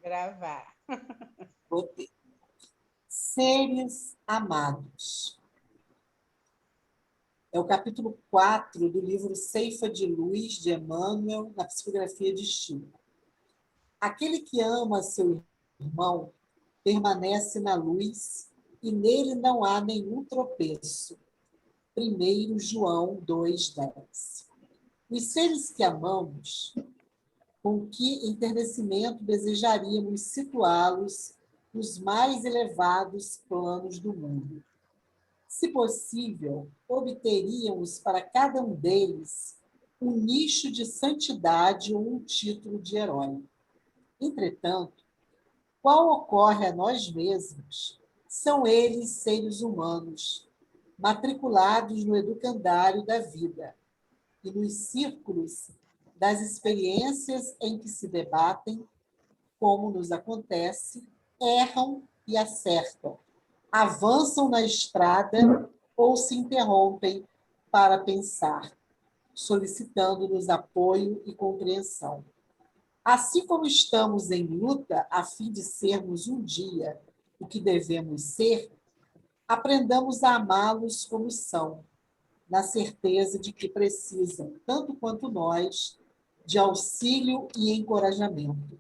gravar. Botei. Seres amados. É o capítulo 4 do livro Ceifa de Luz, de Emmanuel, na psicografia de Chico. Aquele que ama seu irmão permanece na luz e nele não há nenhum tropeço. 1 João 2,10. Os seres que amamos, com que enternecimento desejaríamos situá-los nos mais elevados planos do mundo. Se possível, obteríamos para cada um deles um nicho de santidade ou um título de herói. Entretanto, qual ocorre a nós mesmos, são eles seres humanos, matriculados no educandário da vida e nos círculos das experiências em que se debatem, como nos acontece, erram e acertam, avançam na estrada ou se interrompem para pensar, solicitando-nos apoio e compreensão. Assim como estamos em luta a fim de sermos um dia o que devemos ser, aprendamos a amá-los como são, na certeza de que precisam, tanto quanto nós, de auxílio e encorajamento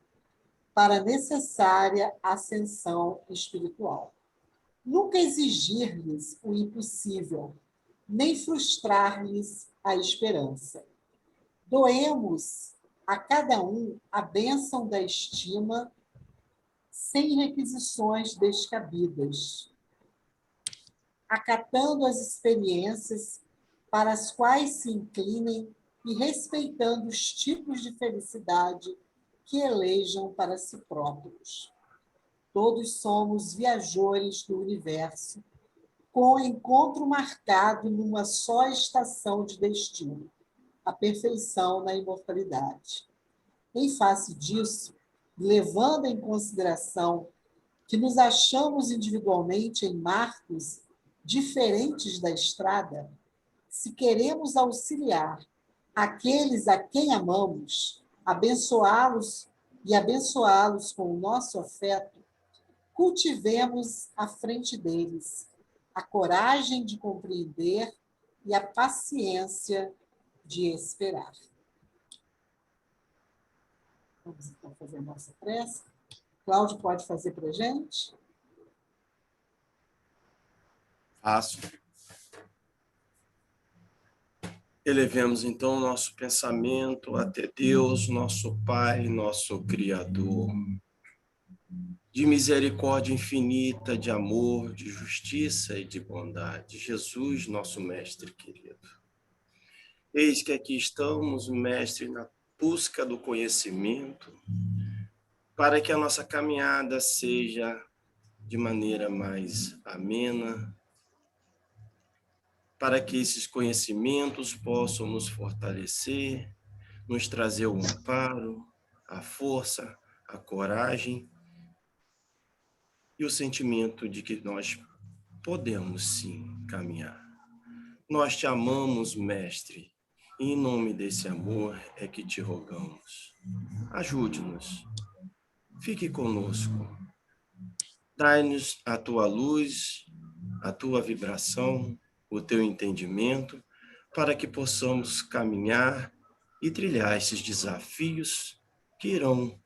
para a necessária ascensão espiritual. Nunca exigir-lhes o impossível, nem frustrar-lhes a esperança. Doemos a cada um a bênção da estima, sem requisições descabidas, acatando as experiências para as quais se inclinem e respeitando os tipos de felicidade que elejam para si próprios. Todos somos viajores do universo, com o encontro marcado numa só estação de destino, a perfeição na imortalidade. Em face disso, levando em consideração que nos achamos individualmente em marcos diferentes da estrada, se queremos auxiliar aqueles a quem amamos, abençoá-los e abençoá-los com o nosso afeto, cultivemos à frente deles a coragem de compreender e a paciência de esperar. Vamos então fazer a nossa prece. Cláudio pode fazer para a gente? Faço. Elevemos então o nosso pensamento até Deus, nosso Pai, nosso Criador, de misericórdia infinita, de amor, de justiça e de bondade. Jesus, nosso Mestre querido. Eis que aqui estamos, Mestre, na busca do conhecimento, para que a nossa caminhada seja de maneira mais amena, para que esses conhecimentos possam nos fortalecer, nos trazer o amparo, a força, a coragem e o sentimento de que nós podemos sim caminhar. Nós te amamos, Mestre, e em nome desse amor é que te rogamos. Ajude-nos, fique conosco, dai-nos a tua luz, a tua vibração, o teu entendimento, para que possamos caminhar e trilhar esses desafios que irão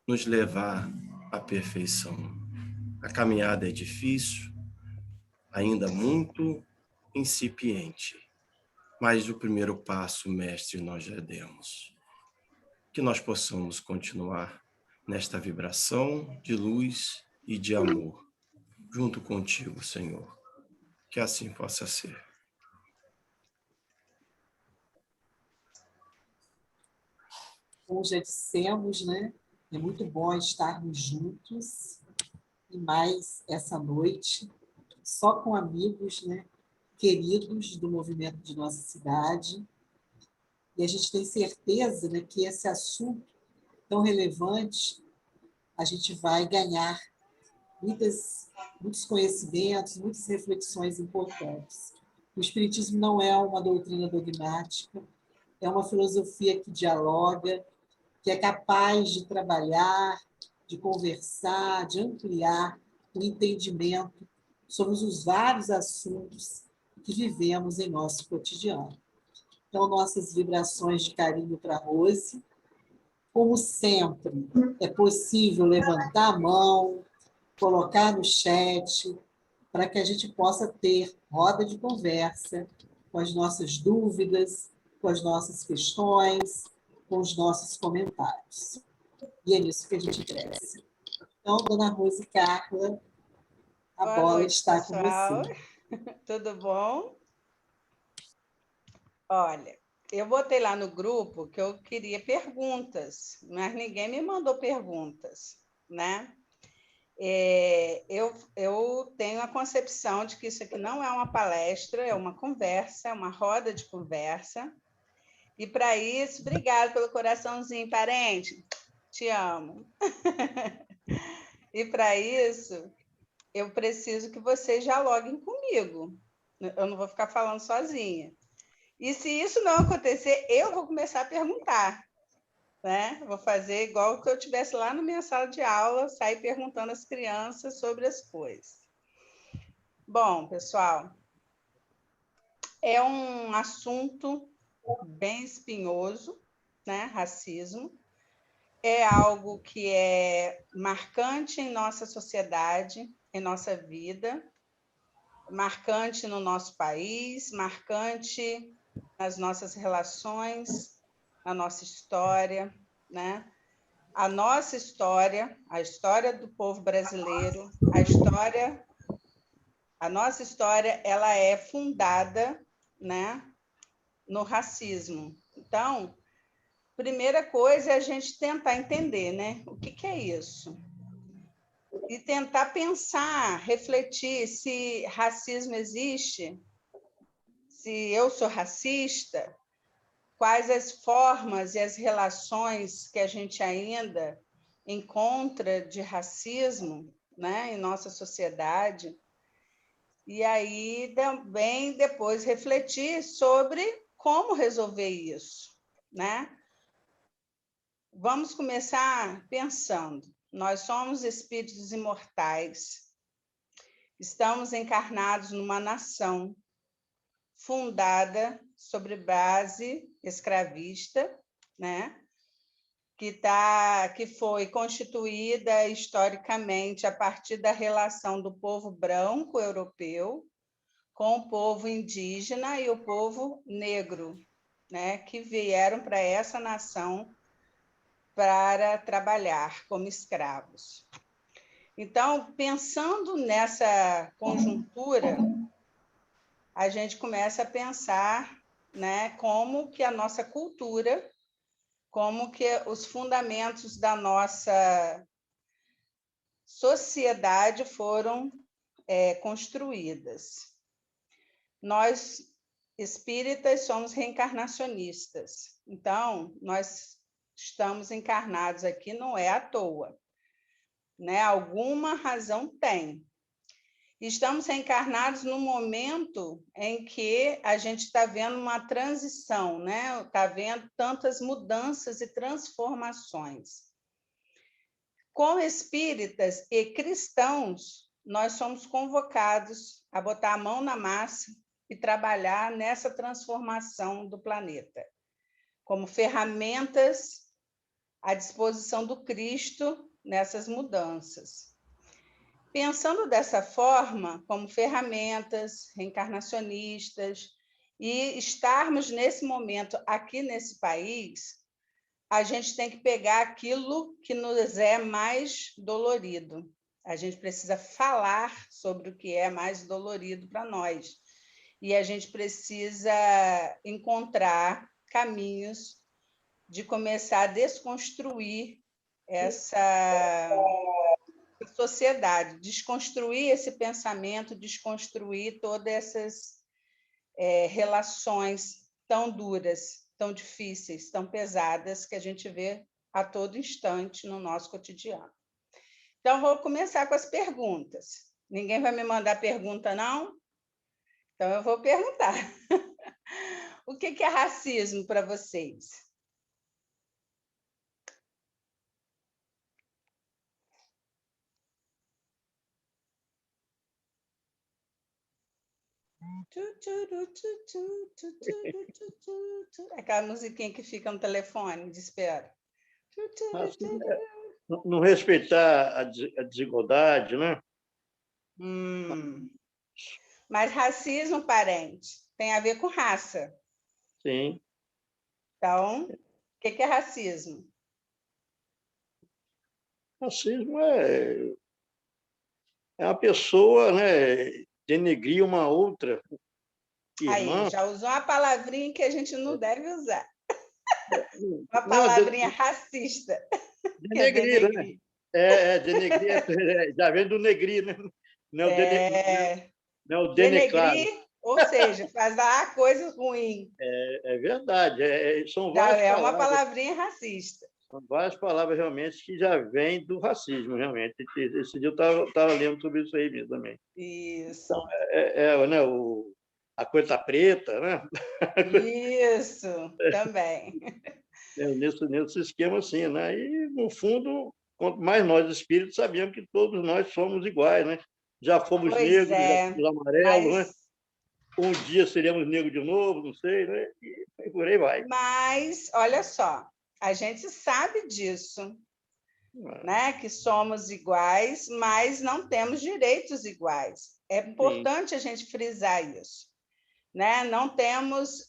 nos levar à perfeição. A caminhada é difícil, ainda muito incipiente, mas o primeiro passo, Mestre, nós já demos. Que nós possamos continuar nesta vibração de luz e de amor, junto contigo, Senhor. Que assim possa ser. Como já dissemos, né? É muito bom estarmos juntos e mais essa noite, só com amigos, né? Queridos do movimento de nossa cidade. E a gente tem certeza, né, que esse assunto tão relevante, a gente vai ganhar muitos conhecimentos, muitas reflexões importantes. O Espiritismo não é uma doutrina dogmática, é uma filosofia que dialoga, que é capaz de trabalhar de conversar, de ampliar o entendimento sobre os vários assuntos que vivemos em nosso cotidiano. Então, nossas vibrações de carinho para a Rose. Como sempre, é possível levantar a mão, colocar no chat, para que a gente possa ter roda de conversa com as nossas dúvidas, com as nossas questões, com os nossos comentários. E é nisso que a gente cresce. Então, dona Rose Carla, a Boa bola noite, está pessoal. com você. Tudo bom? Olha, eu botei lá no grupo que eu queria perguntas, mas ninguém me mandou perguntas, né? Eu tenho a concepção de que isso aqui não é uma palestra, é uma conversa, é uma roda de conversa. E para isso, obrigado pelo coraçãozinho, parente. Te amo. E para isso, eu preciso que vocês dialoguem comigo. Eu não vou ficar falando sozinha. E se isso não acontecer, eu vou começar a perguntar, né? Vou fazer igual que eu estivesse lá na minha sala de aula, sair perguntando às crianças sobre as coisas. Bom, pessoal, é um assunto bem espinhoso, né? Racismo. É algo que é marcante em nossa sociedade, em nossa vida, marcante no nosso país, marcante nas nossas relações, na nossa história, né? A nossa história, a história do povo brasileiro, a nossa história, ela é fundada, né, no racismo. Então, primeira coisa é a gente tentar entender, né, o que é isso? E tentar pensar, refletir se racismo existe, se eu sou racista, quais as formas e as relações que a gente ainda encontra de racismo, né, em nossa sociedade. E aí também depois refletir sobre como resolver isso, né? Vamos começar pensando. Nós somos espíritos imortais, estamos encarnados numa nação fundada sobre base escravista, né? Que foi constituída historicamente a partir da relação do povo branco europeu com o povo indígena e o povo negro, né? Que vieram para essa nação para trabalhar como escravos. Então, pensando nessa conjuntura, a gente começa a pensar, né, como que a nossa cultura, como que os fundamentos da nossa sociedade foram construídas. Nós, espíritas, somos reencarnacionistas. Então, nós estamos encarnados aqui não é à toa, né? Alguma razão tem. Estamos reencarnados no momento em que a gente está vendo uma transição, né? Está vendo tantas mudanças e transformações. Como espíritas e cristãos, nós somos convocados a botar a mão na massa e trabalhar nessa transformação do planeta, como ferramentas à disposição do Cristo nessas mudanças. Pensando dessa forma, como ferramentas reencarnacionistas, e estarmos nesse momento aqui nesse país, a gente tem que pegar aquilo que nos é mais dolorido. A gente precisa falar sobre o que é mais dolorido para nós. E a gente precisa encontrar caminhos de começar a desconstruir essa sociedade, desconstruir esse pensamento, desconstruir todas essas relações tão duras, tão difíceis, tão pesadas que a gente vê a todo instante no nosso cotidiano. Então, vou começar com as perguntas. Ninguém vai me mandar pergunta, não? Então, eu vou perguntar. O que é racismo para vocês? Aquela musiquinha que fica no telefone de espera. Racismo não respeitar a desigualdade, né? Mas racismo, parente, tem a ver com raça. Sim. Então, o que é racismo? Racismo é uma pessoa, né, denegrir uma outra irmã. Aí, já usou uma palavrinha que a gente não deve usar. Uma Não, palavrinha racista. Que é denegrir, né? denegrir. Denegrir, já vem do negrir, né? Não é o denegrir, não é o deneclar. Denegrir, ou seja, fazer coisas ruins. É verdade, são Já várias é uma palavras. palavrinha racista. São várias palavras realmente que já vêm do racismo, realmente. Esse dia eu estava lendo sobre isso aí mesmo também. Isso. Então, né, a coisa tá preta, né? Isso, também. Nesse esquema assim, né? E, no fundo, quanto mais nós espíritos sabíamos que todos nós somos iguais, né? Já fomos Pois negros, já fomos amarelos, né? mas, Um dia seremos negros de novo, não sei, né? E por aí vai. mas, olha só, a gente sabe disso, né? Que somos iguais, mas não temos direitos iguais. É importante a gente frisar isso. Né? Não temos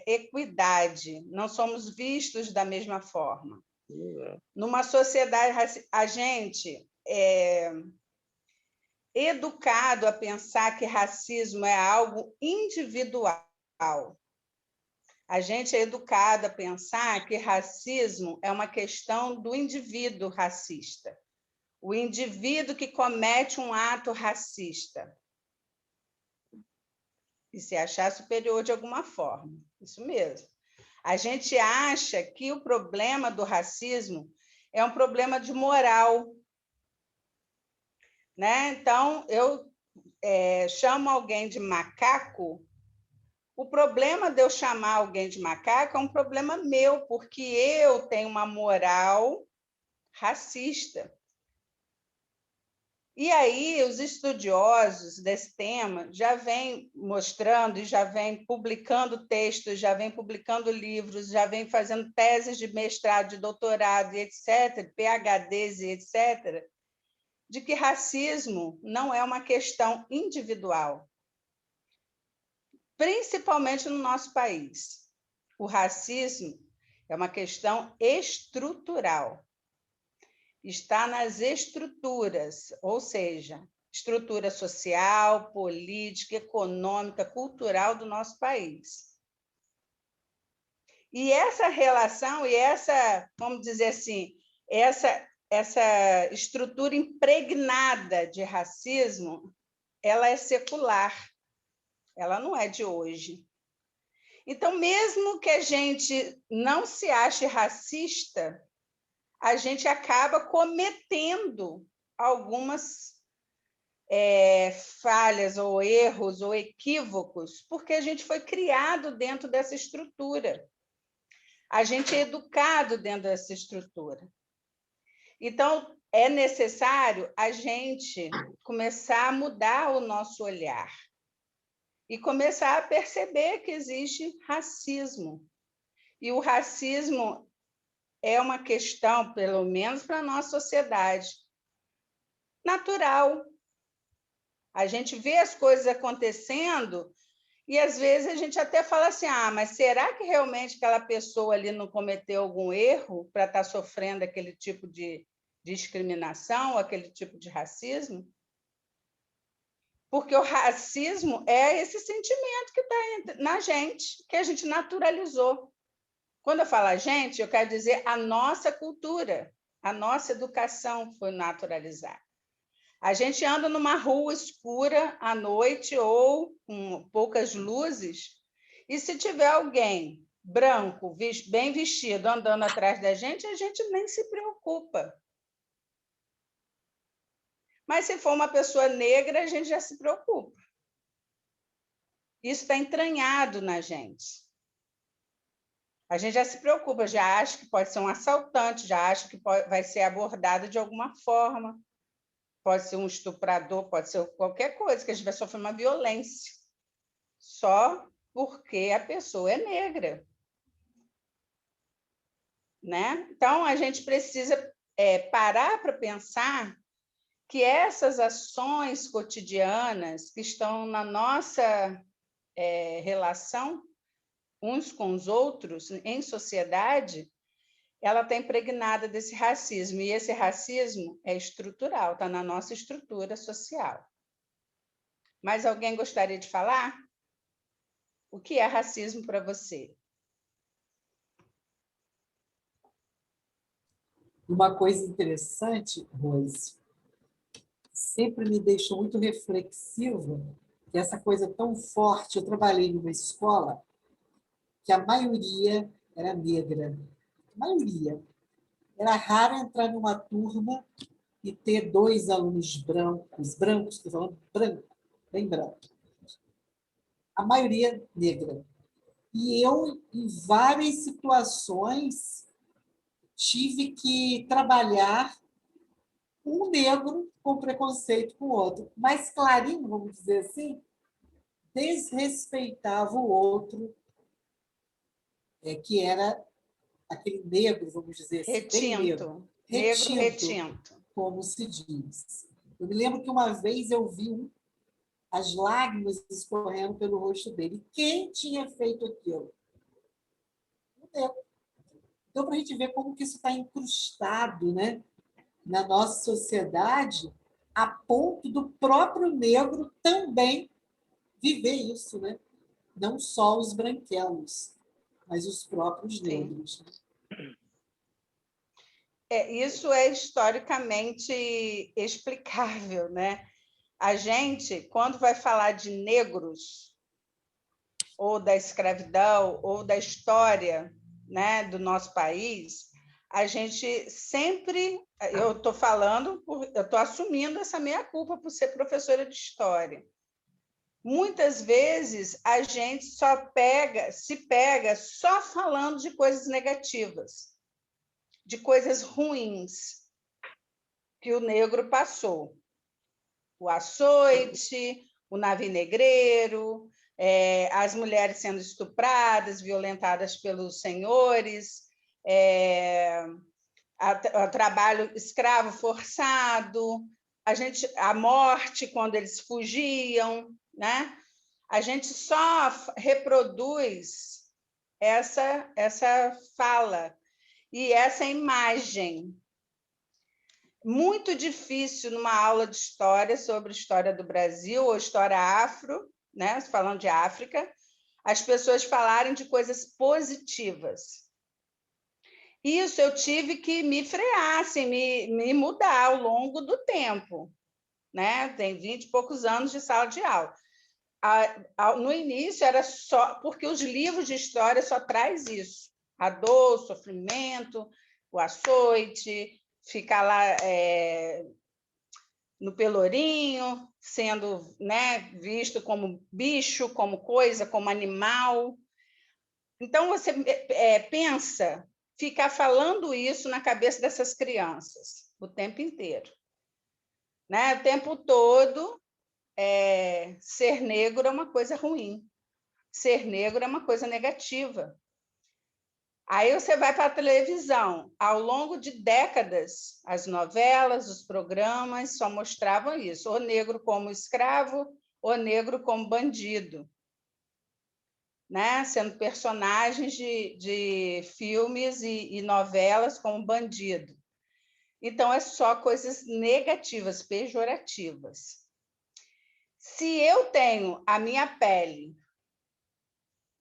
equidade, não somos vistos da mesma forma. Numa sociedade, a gente é educado a pensar que racismo é algo individual. A gente é educado a pensar que racismo é uma questão do indivíduo racista, o indivíduo que comete um ato racista e se achar superior de alguma forma. Isso mesmo. A gente acha que o problema do racismo é um problema de moral. Né? Então, eu chamo alguém de macaco. O problema de eu chamar alguém de macaco é um problema meu, porque eu tenho uma moral racista. E aí, os estudiosos desse tema já vêm mostrando e já vêm publicando textos, já vêm publicando livros, já vêm fazendo teses de mestrado, de doutorado, e etc., PhDs e etc., de que racismo não é uma questão individual, principalmente no nosso país. O racismo é uma questão estrutural. Está nas estruturas, ou seja, estrutura social, política, econômica, cultural do nosso país. E essa relação e essa, vamos dizer assim, essa estrutura impregnada de racismo, ela é secular, ela não é de hoje. Então, mesmo que a gente não se ache racista, a gente acaba cometendo algumas falhas ou erros ou equívocos, porque a gente foi criado dentro dessa estrutura. A gente é educado dentro dessa estrutura. Então, é necessário a gente começar a mudar o nosso olhar e começar a perceber que existe racismo. E o racismo é uma questão, pelo menos para a nossa sociedade, natural. A gente vê as coisas acontecendo e, às vezes, a gente até fala assim, mas será que realmente aquela pessoa ali não cometeu algum erro para estar sofrendo aquele tipo de discriminação, aquele tipo de racismo? Porque o racismo é esse sentimento que está na gente, que a gente naturalizou. Quando eu falo a gente, eu quero dizer a nossa cultura, a nossa educação foi naturalizada. A gente anda numa rua escura à noite ou com poucas luzes, e se tiver alguém branco, bem vestido, andando atrás da gente, a gente nem se preocupa. Mas se for uma pessoa negra, a gente já se preocupa. Isso está entranhado na gente. A gente já se preocupa, já acha que pode ser um assaltante, já acha que vai ser abordado de alguma forma. Pode ser um estuprador, pode ser qualquer coisa, que a gente vai sofrer uma violência. só porque a pessoa é negra. Né? Então, a gente precisa parar para pensar que essas ações cotidianas que estão na nossa relação uns com os outros, em sociedade, ela está impregnada desse racismo, e esse racismo é estrutural, está na nossa estrutura social. Mas alguém gostaria de falar? O que é racismo para você? Uma coisa interessante, Rose, sempre me deixou muito reflexiva, que essa coisa tão forte. Eu trabalhei numa escola que a maioria era negra. A maioria. Era raro entrar numa turma e ter 2 alunos brancos, estou falando branco, bem branco. A maioria negra. E eu, em várias situações, tive que trabalhar um negro com preconceito com o outro. Mas clarinho, vamos dizer assim, desrespeitava o outro, que era aquele negro, vamos dizer assim, bem negro. Retinto. Negro Retinto, retinto. como se diz. Eu me lembro que uma vez eu vi as lágrimas escorrendo pelo rosto dele. Quem tinha feito aquilo? O negro. Então, para a gente ver como que isso está incrustado, né, na nossa sociedade, a ponto do próprio negro também viver isso, né? Não só os branquelos, mas os próprios Sim. negros. Isso é historicamente explicável, né? A gente, quando vai falar de negros, ou da escravidão, ou da história, né, do nosso país, a gente sempre, eu estou assumindo essa minha culpa por ser professora de história. Muitas vezes a gente se pega só falando de coisas negativas, de coisas ruins que o negro passou. O açoite, o navio negreiro, as mulheres sendo estupradas, violentadas pelos senhores, o trabalho escravo forçado, a morte quando eles fugiam, né? A gente só reproduz essa fala e essa imagem. Muito difícil numa aula de história sobre história do Brasil ou história afro, né? Falando de África, as pessoas falarem de coisas positivas. Isso eu tive que me frear, assim, me mudar ao longo do tempo, né? Tem 20 e poucos anos de sala de aula. No início era só porque os livros de história só traz isso: a dor, o sofrimento, o açoite, ficar lá no pelourinho, sendo, né, visto como bicho, como coisa, como animal. Então você pensa ficar falando isso na cabeça dessas crianças o tempo inteiro, né? O tempo todo. Ser negro é uma coisa ruim, ser negro é uma coisa negativa. Aí você vai para a televisão, ao longo de décadas, as novelas, os programas só mostravam isso: o negro como escravo, o negro como bandido, né? Sendo personagens de filmes e novelas como bandido. Então, é só coisas negativas, pejorativas. Se eu tenho a minha pele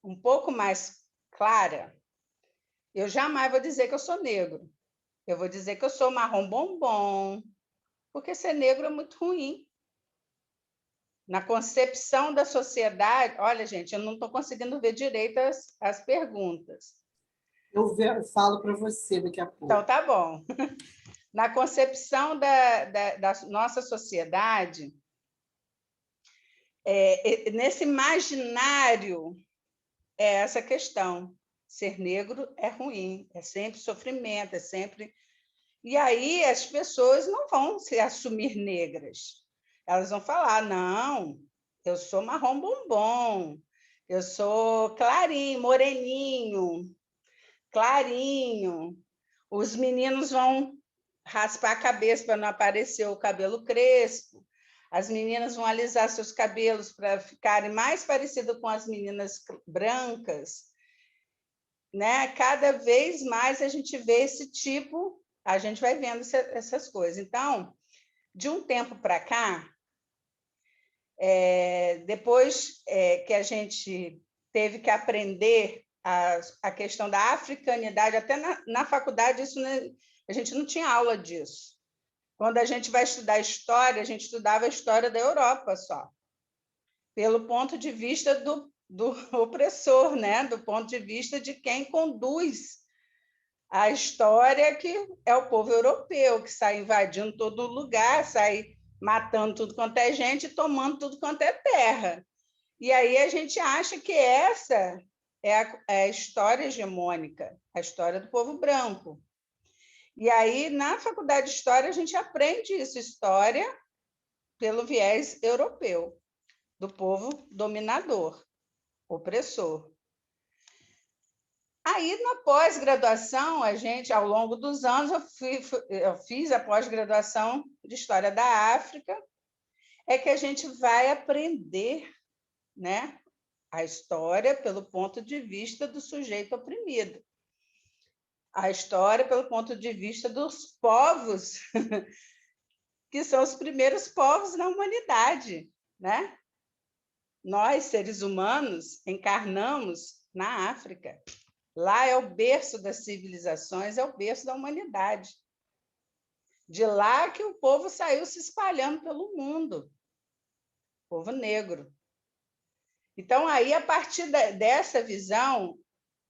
um pouco mais clara, eu jamais vou dizer que eu sou negro. Eu vou dizer que eu sou marrom bombom, porque ser negro é muito ruim. Na concepção da sociedade... Olha, gente, eu não estou conseguindo ver direito as perguntas. Eu falo para você daqui a pouco. Então, tá bom. Na concepção da nossa sociedade, nesse imaginário, é essa questão. Ser negro é ruim, é sempre sofrimento, é sempre... E aí as pessoas não vão se assumir negras. Elas vão falar: não, eu sou marrom bombom, Eu sou clarinho, moreninho, clarinho. Os meninos vão raspar a cabeça para não aparecer o cabelo crespo. As meninas vão alisar seus cabelos para ficarem mais parecidos com as meninas brancas, né? Cada vez mais a gente vê esse tipo, a gente vai vendo essas coisas. Então, de um tempo para cá, depois que a gente teve que aprender a questão da africanidade, até na faculdade isso a gente não tinha aula disso. Quando a gente vai estudar história, a gente estudava a história da Europa só, pelo ponto de vista do opressor, né? Do ponto de vista de quem conduz a história, que é o povo europeu, que sai invadindo todo lugar, sai matando tudo quanto é gente e tomando tudo quanto é terra. E aí a gente acha que essa é a história hegemônica, a história do povo branco. E aí, na faculdade de História, a gente aprende isso, história pelo viés europeu, do povo dominador, opressor. Aí, na pós-graduação, a gente, ao longo dos anos, eu fiz a pós-graduação de História da África, é que a gente vai aprender, né, a história pelo ponto de vista do sujeito oprimido. A história pelo ponto de vista dos povos, que são os primeiros povos na humanidade, né? Nós, seres humanos, encarnamos na África. Lá é o berço das civilizações, é o berço da humanidade. De lá que o povo saiu se espalhando pelo mundo, o povo negro. Então, aí, a partir dessa visão,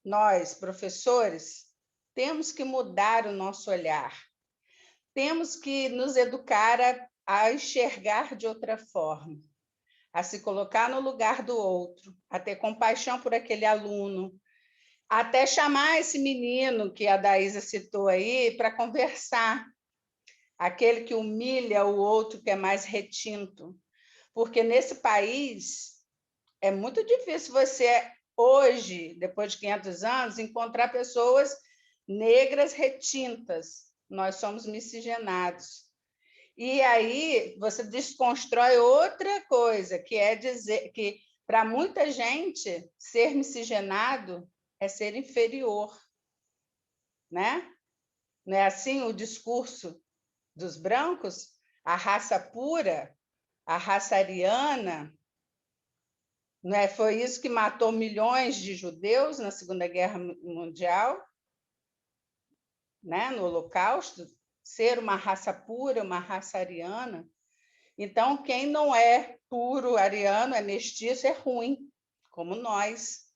nós, professores, temos que mudar o nosso olhar. Temos que nos educar a enxergar de outra forma, a se colocar no lugar do outro, a ter compaixão por aquele aluno, até chamar esse menino que a Daísa citou aí para conversar, aquele que humilha o outro que é mais retinto. Porque nesse país é muito difícil você, hoje, depois de 500 anos, encontrar pessoas negras retintas. Nós somos miscigenados. E aí você desconstrói outra coisa, que é dizer que, para muita gente, ser miscigenado é ser inferior, né? Não é assim o discurso dos brancos? A raça pura, a raça ariana, não é? Foi isso que matou milhões de judeus na Segunda Guerra Mundial, né? No Holocausto, ser uma raça pura, uma raça ariana. Então, quem não é puro ariano, é mestiço, é ruim, como nós.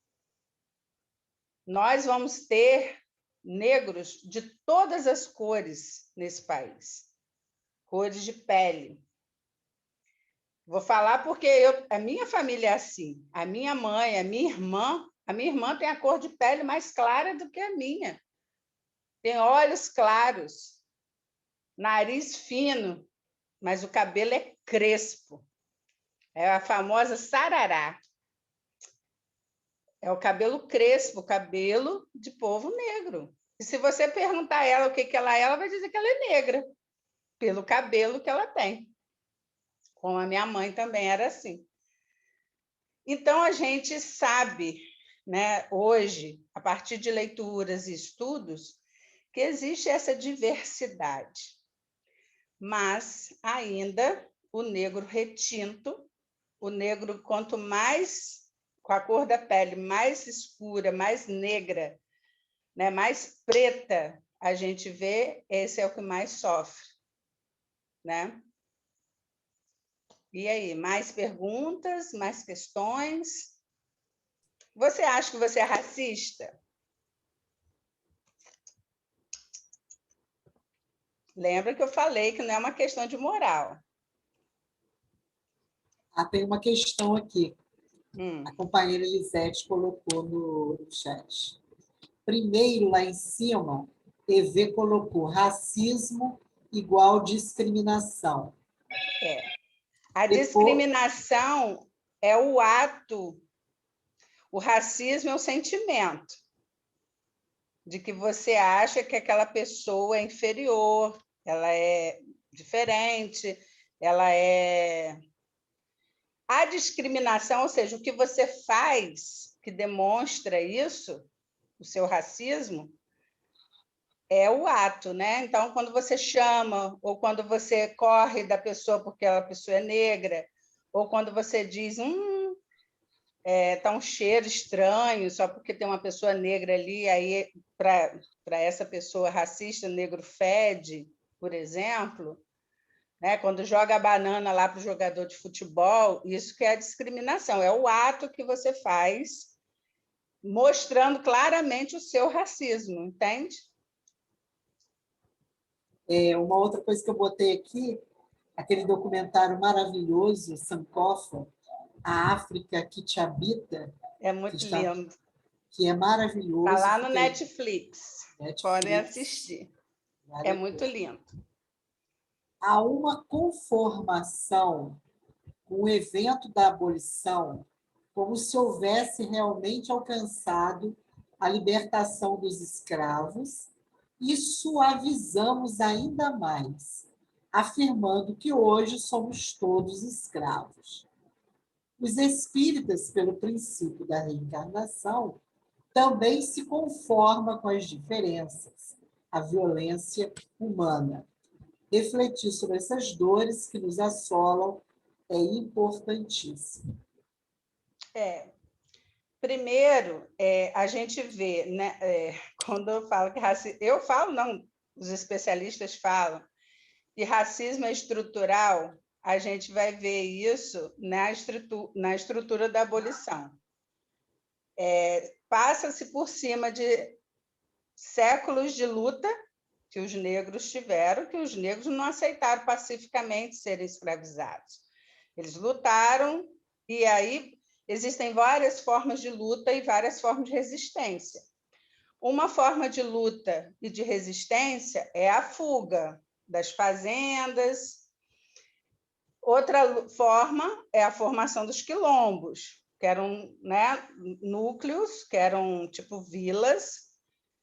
Nós vamos ter negros de todas as cores nesse país, cores de pele. Vou falar porque a minha família é assim. A minha mãe, a minha irmã tem a cor de pele mais clara do que a minha. Tem olhos claros, nariz fino, mas o cabelo é crespo. É a famosa sarará. É o cabelo crespo, o cabelo de povo negro. E se você perguntar a ela o que ela é, ela vai dizer que ela é negra, pelo cabelo que ela tem. Como a minha mãe também era assim. Então, a gente sabe, né, hoje, a partir de leituras e estudos, que existe essa diversidade. Mas, ainda, o negro retinto, o negro, quanto mais, com a cor da pele mais escura, mais negra, né, mais preta, a gente vê, esse é o que mais sofre, né? E aí, mais perguntas, mais questões? Você acha que você é racista? Lembra que eu falei que não é uma questão de moral. Tem uma questão aqui. A companheira Elisete colocou no chat. Primeiro, lá em cima, EV colocou racismo igual discriminação. A discriminação é o ato O racismo é o sentimento de que você acha que aquela pessoa é inferior, ela é diferente, ela é... A discriminação, ou seja, o que você faz que demonstra isso, o seu racismo, é o ato, né? Então, quando você chama, ou quando você corre da pessoa porque a pessoa é negra, ou quando você diz, tá um cheiro estranho, só porque tem uma pessoa negra ali, aí para essa pessoa racista, negro fede, por exemplo, né? Quando joga a banana lá para o jogador de futebol, isso que é a discriminação, é o ato que você faz mostrando claramente o seu racismo, entende? Uma outra coisa que eu botei aqui, aquele documentário maravilhoso, Sankofa, A África que te habita, É muito lindo. que é maravilhoso. Está lá no Netflix. Podem assistir. Vale é muito lindo. Há uma conformação com o evento da abolição, como se houvesse realmente alcançado a libertação dos escravos, e suavizamos ainda mais, afirmando que hoje somos todos escravos. Os espíritas, pelo princípio da reencarnação, também se conformam com as diferenças, a violência humana. Refletir sobre essas dores que nos assolam é importantíssimo. Primeiro, a gente vê, né, quando eu falo que racismo... Eu falo, não, os especialistas falam, que racismo é estrutural, a gente vai ver isso na estrutura da abolição. Passa-se por cima de séculos de luta que os negros tiveram, que os negros não aceitaram pacificamente serem escravizados. Eles lutaram, e aí existem várias formas de luta e várias formas de resistência. Uma forma de luta e de resistência é a fuga das fazendas. Outra forma é a formação dos quilombos, que eram, né, núcleos, que eram tipo vilas,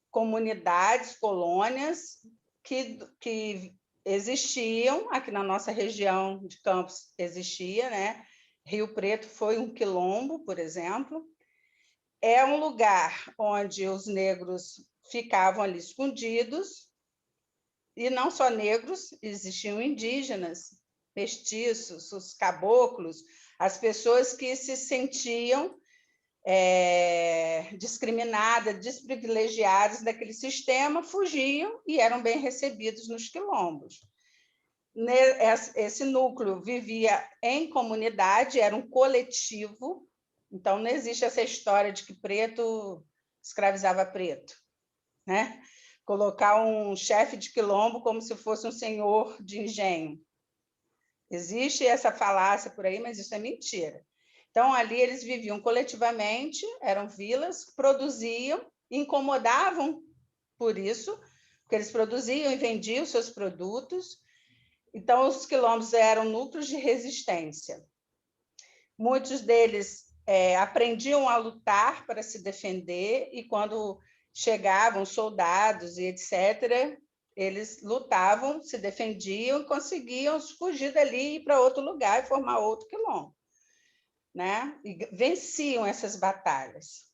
comunidades, colônias que existiam aqui na nossa região de Campos, existia, né? Rio Preto foi um quilombo, por exemplo. É um lugar onde os negros ficavam ali escondidos, e não só negros, existiam indígenas, mestiços, os caboclos, as pessoas que se sentiam discriminadas, desprivilegiadas daquele sistema, fugiam e eram bem recebidos nos quilombos. Esse núcleo vivia em comunidade, era um coletivo, então não existe essa história de que preto escravizava preto, né? Colocar um chefe de quilombo como se fosse um senhor de engenho. Existe essa falácia por aí, mas isso é mentira. Então, ali eles viviam coletivamente, eram vilas, produziam, incomodavam por isso, porque eles produziam e vendiam seus produtos. Então, os quilombos eram núcleos de resistência. Muitos deles aprendiam a lutar para se defender, e quando chegavam soldados e etc., eles lutavam, se defendiam e conseguiam fugir dali e ir para outro lugar e formar outro quilombo, né? E venciam essas batalhas.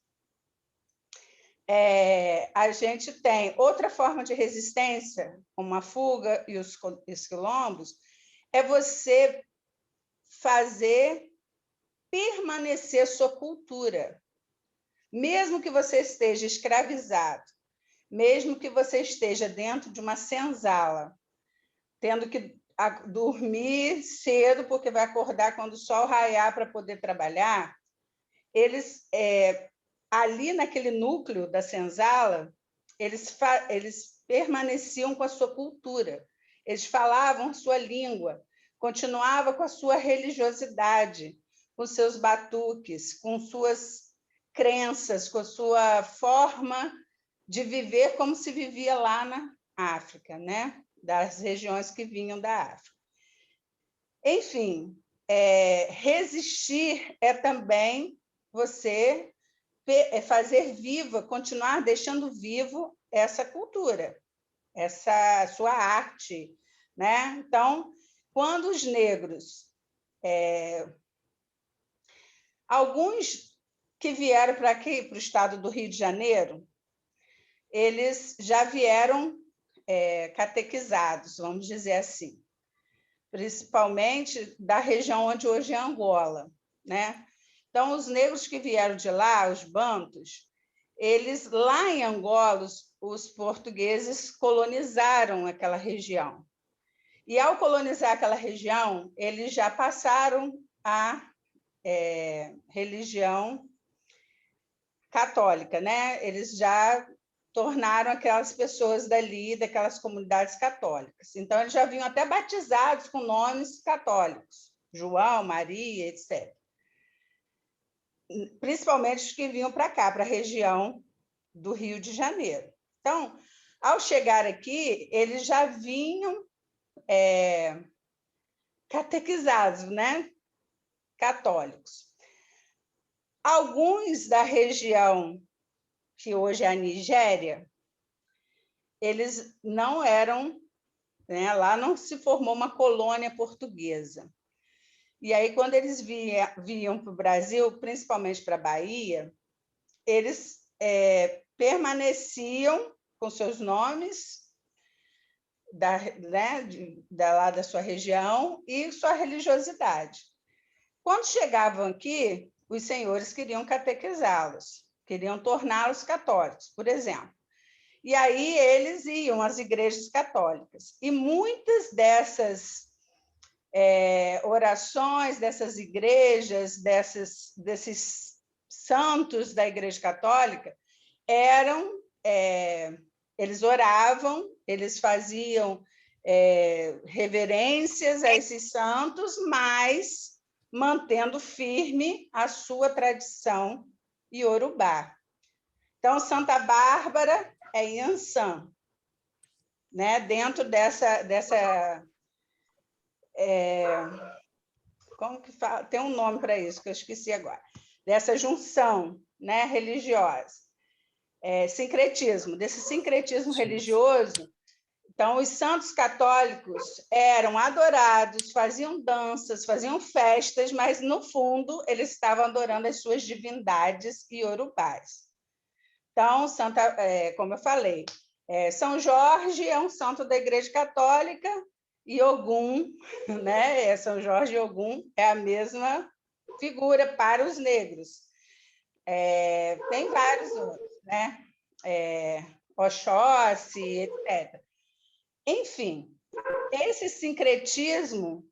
A gente tem outra forma de resistência, como a fuga e os quilombos, é você fazer permanecer sua cultura. Mesmo que você esteja escravizado, mesmo que você esteja dentro de uma senzala, tendo que dormir cedo porque vai acordar quando o sol raiar para poder trabalhar, eles, ali naquele núcleo da senzala, eles permaneciam com a sua cultura, eles falavam a sua língua, continuavam com a sua religiosidade, com seus batuques, com suas crenças, com a sua forma de viver como se vivia lá na África, né? Das regiões que vinham da África. Enfim, resistir é também você fazer viva, continuar deixando vivo essa cultura, essa sua arte, né? Então, quando os negros, alguns que vieram para aqui, para o estado do Rio de Janeiro, eles já vieram catequizados, vamos dizer assim, principalmente da região onde hoje é Angola, né? Então, os negros que vieram de lá, os bantus, eles, lá em Angola, os portugueses colonizaram aquela região. E, ao colonizar aquela região, eles já passaram a religião católica, né? Eles já tornaram aquelas pessoas dali, daquelas comunidades católicas. Então, eles já vinham até batizados com nomes católicos, João, Maria, etc. Principalmente os que vinham para cá, para a região do Rio de Janeiro. Então, ao chegar aqui, eles já vinham catequizados, né? Católicos. Alguns da região que hoje é a Nigéria, eles não eram, né? Lá não se formou uma colônia portuguesa. E aí, quando eles vinham para o Brasil, principalmente para a Bahia, eles permaneciam com seus nomes lá da sua região e sua religiosidade. Quando chegavam aqui, os senhores queriam catequizá-los, queriam torná-los católicos, por exemplo. E aí eles iam às igrejas católicas. E muitas dessas orações, dessas igrejas, desses santos da Igreja Católica, eles oravam, eles faziam reverências a esses santos, mas mantendo firme a sua tradição iorubá. Então, Santa Bárbara é Yansan, né? Dentro dessa como que fala? Tem um nome para isso, que eu esqueci agora. Dessa junção, né, religiosa. Sincretismo. Desse sincretismo religioso, então, os santos católicos eram adorados, faziam danças, faziam festas, mas, no fundo, eles estavam adorando as suas divindades iorubás. Então, como eu falei, São Jorge é um santo da Igreja Católica, e Ogum, né? São Jorge e Ogum é a mesma figura para os negros. Tem vários outros, né? Oxóssi, etc. Enfim, esse sincretismo,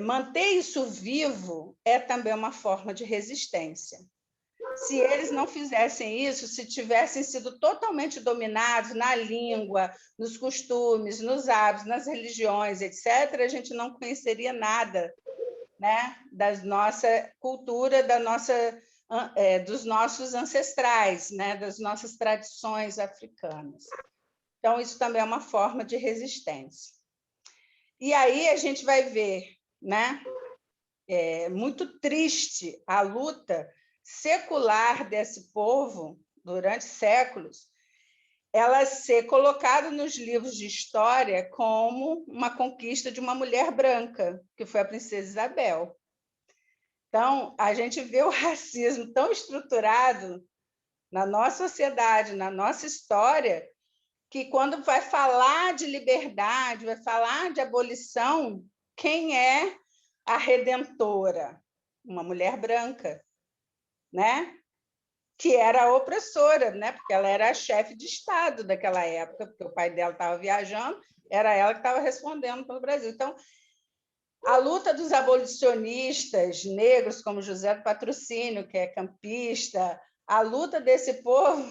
manter isso vivo é também uma forma de resistência. Se eles não fizessem isso, se tivessem sido totalmente dominados na língua, nos costumes, nos hábitos, nas religiões, etc., a gente não conheceria nada, né, da nossa cultura, dos nossos ancestrais, né, das nossas tradições africanas. Então, isso também é uma forma de resistência. E aí a gente vai ver, né, muito triste a luta secular desse povo durante séculos, ela ser colocada nos livros de história como uma conquista de uma mulher branca, que foi a princesa Isabel. Então, a gente vê o racismo tão estruturado na nossa sociedade, na nossa história, que quando vai falar de liberdade, vai falar de abolição, quem é a redentora? Uma mulher branca, né? Que era a opressora, né? Porque ela era a chefe de Estado daquela época, porque o pai dela estava viajando, era ela que estava respondendo pelo Brasil. Então, a luta dos abolicionistas negros, como José do Patrocínio, que é campista, a luta desse povo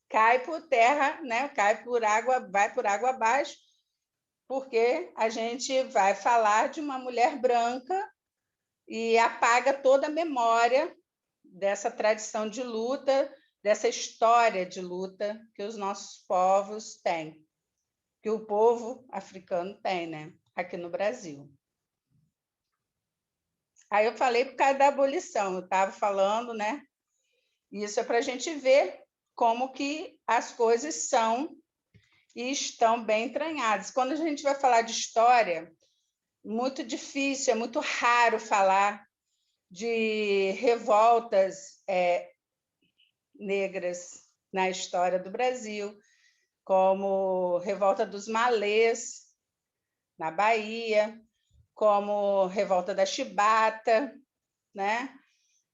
cai por terra, né? Cai por água, vai por água abaixo, porque a gente vai falar de uma mulher branca e apaga toda a memória dessa tradição de luta, dessa história de luta que os nossos povos têm, que o povo africano tem, né? Aqui no Brasil. Aí eu falei por causa da abolição, eu estava falando, né? Isso é para a gente ver como que as coisas são e estão bem entranhadas. Quando a gente vai falar de história, muito difícil, é muito raro falar de revoltas negras na história do Brasil, como revolta dos malês na Bahia, como revolta da Chibata, né?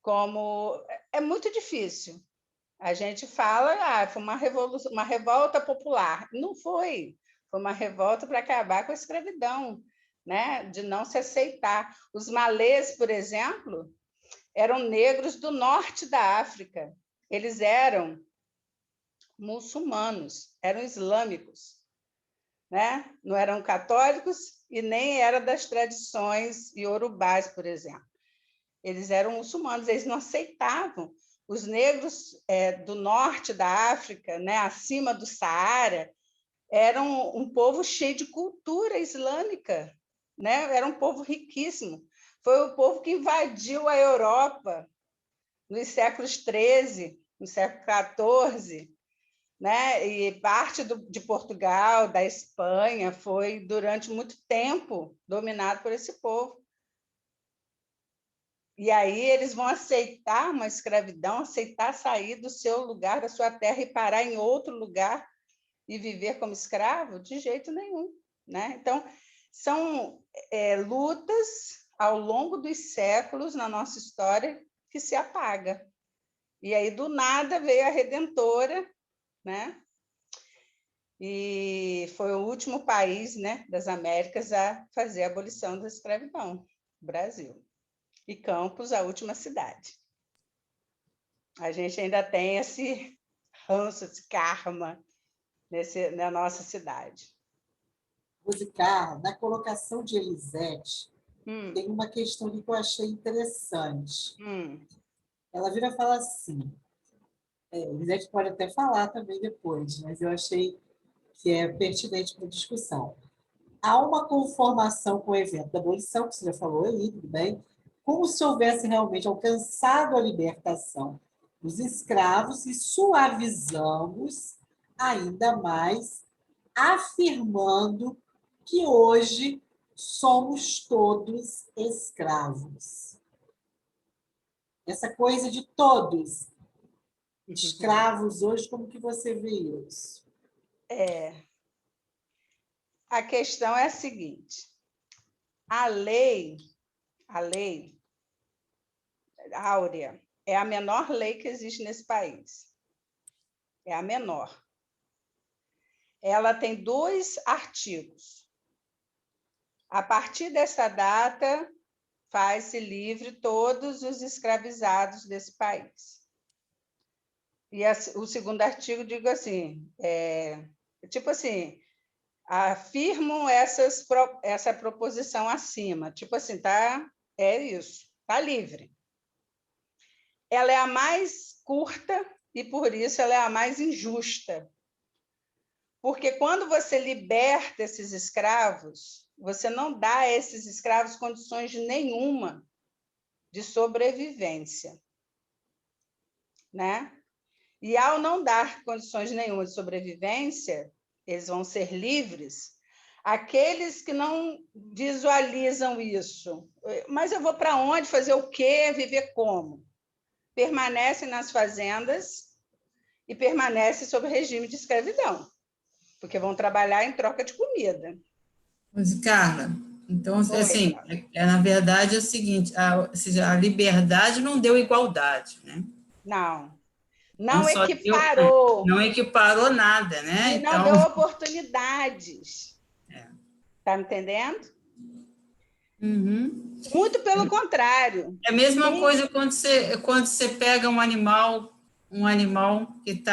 Como é muito difícil. A gente fala, foi uma revolução, uma revolta popular. Não foi. Foi uma revolta para acabar com a escravidão, né? De não se aceitar. Os malês, por exemplo, eram negros do norte da África. Eles eram muçulmanos, eram islâmicos, né? Não eram católicos e nem eram das tradições iorubás, por exemplo. Eles eram muçulmanos, eles não aceitavam. Os negros do norte da África, né, acima do Saara, eram um povo cheio de cultura islâmica, né? Era um povo riquíssimo. Foi o povo que invadiu a Europa nos séculos XIII, no século XIV, né? E parte de Portugal, da Espanha, foi durante muito tempo dominado por esse povo. E aí eles vão aceitar uma escravidão, aceitar sair do seu lugar, da sua terra e parar em outro lugar e viver como escravo? De jeito nenhum, né? Então, são lutas ao longo dos séculos na nossa história que se apaga. E aí, do nada, veio a Redentora, né? E foi o último país, né, das Américas a fazer a abolição da escravidão, o Brasil. E Campos, a última cidade. A gente ainda tem esse ranço, esse karma na nossa cidade. Rosicarla, na colocação de Elisete, tem uma questão que eu achei interessante. Ela vira e fala assim, Elisete pode até falar também depois, mas eu achei que é pertinente para a discussão. Há uma conformação com o evento da abolição, que você já falou aí, tudo bem, como se houvesse realmente alcançado a libertação dos escravos e suavizamos ainda mais, afirmando que hoje somos todos escravos. Essa coisa de todos escravos hoje, como que você vê isso? A questão é a seguinte: a lei áurea é a menor lei que existe nesse país. É a menor. Ela tem 2 artigos. A partir dessa data, faz-se livre todos os escravizados desse país. E o segundo artigo diz assim, tipo assim, afirmam essa proposição acima, tipo assim, é isso, está livre. Ela é a mais curta e, por isso, ela é a mais injusta. Porque quando você liberta esses escravos, você não dá a esses escravos condições nenhuma de sobrevivência, né? E, ao não dar condições nenhuma de sobrevivência, eles vão ser livres. Aqueles que não visualizam isso, mas eu vou para onde, fazer o quê, viver como? Permanecem nas fazendas e permanecem sob regime de escravidão, porque vão trabalhar em troca de comida. Mas, Carla, então, assim, na verdade é o seguinte, a liberdade não deu igualdade, né? Não equiparou. Não equiparou nada, né? E não deu oportunidades. Está me entendendo? Uhum. Muito pelo contrário. É a mesma coisa quando você pega um animal que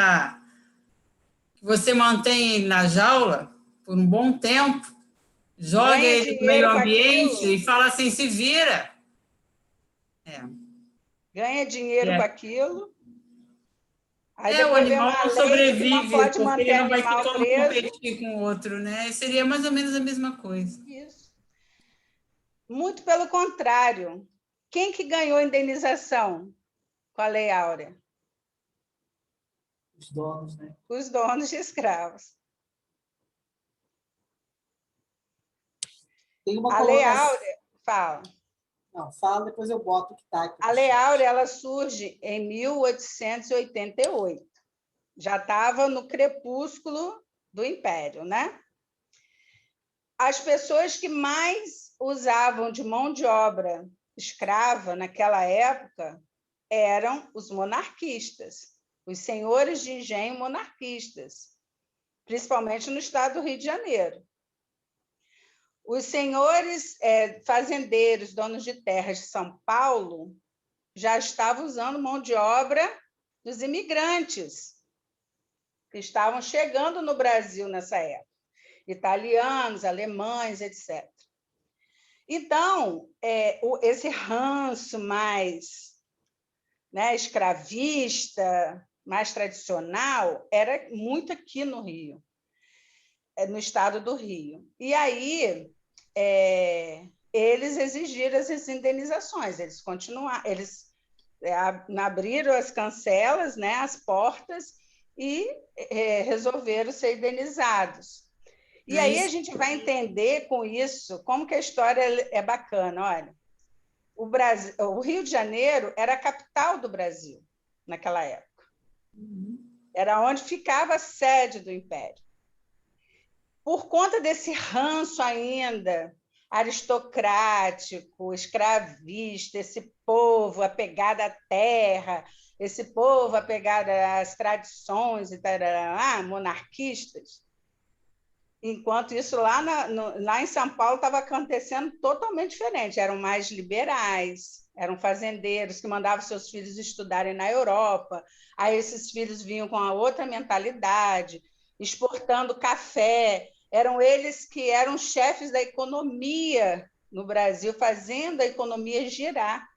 você mantém na jaula por um bom tempo, joga ele no meio ambiente e fala assim, se vira. Ganha dinheiro com aquilo. Aí o animal não sobrevive, não pode porque ele não vai ter como preso. competir com o outro, né? Seria mais ou menos a mesma coisa. Isso. Muito pelo contrário. Quem que ganhou a indenização com a Lei Áurea? Os donos, né? Os donos de escravos. Tem uma A Lei colocação. Áurea, fala. Não, fala, depois eu boto o que está aqui. A Lei Áurea, ela surge em 1888. Já estava no crepúsculo do Império, né? As pessoas que mais usavam de mão de obra escrava naquela época eram os monarquistas, os senhores de engenho monarquistas, principalmente no estado do Rio de Janeiro. Os senhores fazendeiros, donos de terras de São Paulo, já estavam usando mão de obra dos imigrantes que estavam chegando no Brasil nessa época, italianos, alemães, etc. Então, esse ranço mais, né, escravista, mais tradicional, era muito aqui no Rio, no estado do Rio. E aí, eles exigiram essas indenizações, eles continuaram, eles abriram as cancelas, né, as portas, e resolveram ser indenizados. E aí a gente vai entender com isso como que a história é bacana. Olha, o Rio de Janeiro era a capital do Brasil naquela época. Era onde ficava a sede do Império. Por conta desse ranço ainda aristocrático, escravista, esse povo apegado à terra, esse povo apegado às tradições e monarquistas, enquanto isso lá em São Paulo estava acontecendo totalmente diferente. Eram mais liberais, eram fazendeiros que mandavam seus filhos estudarem na Europa. Aí esses filhos vinham com a outra mentalidade, exportando café. Eram eles que eram chefes da economia no Brasil, fazendo a economia girar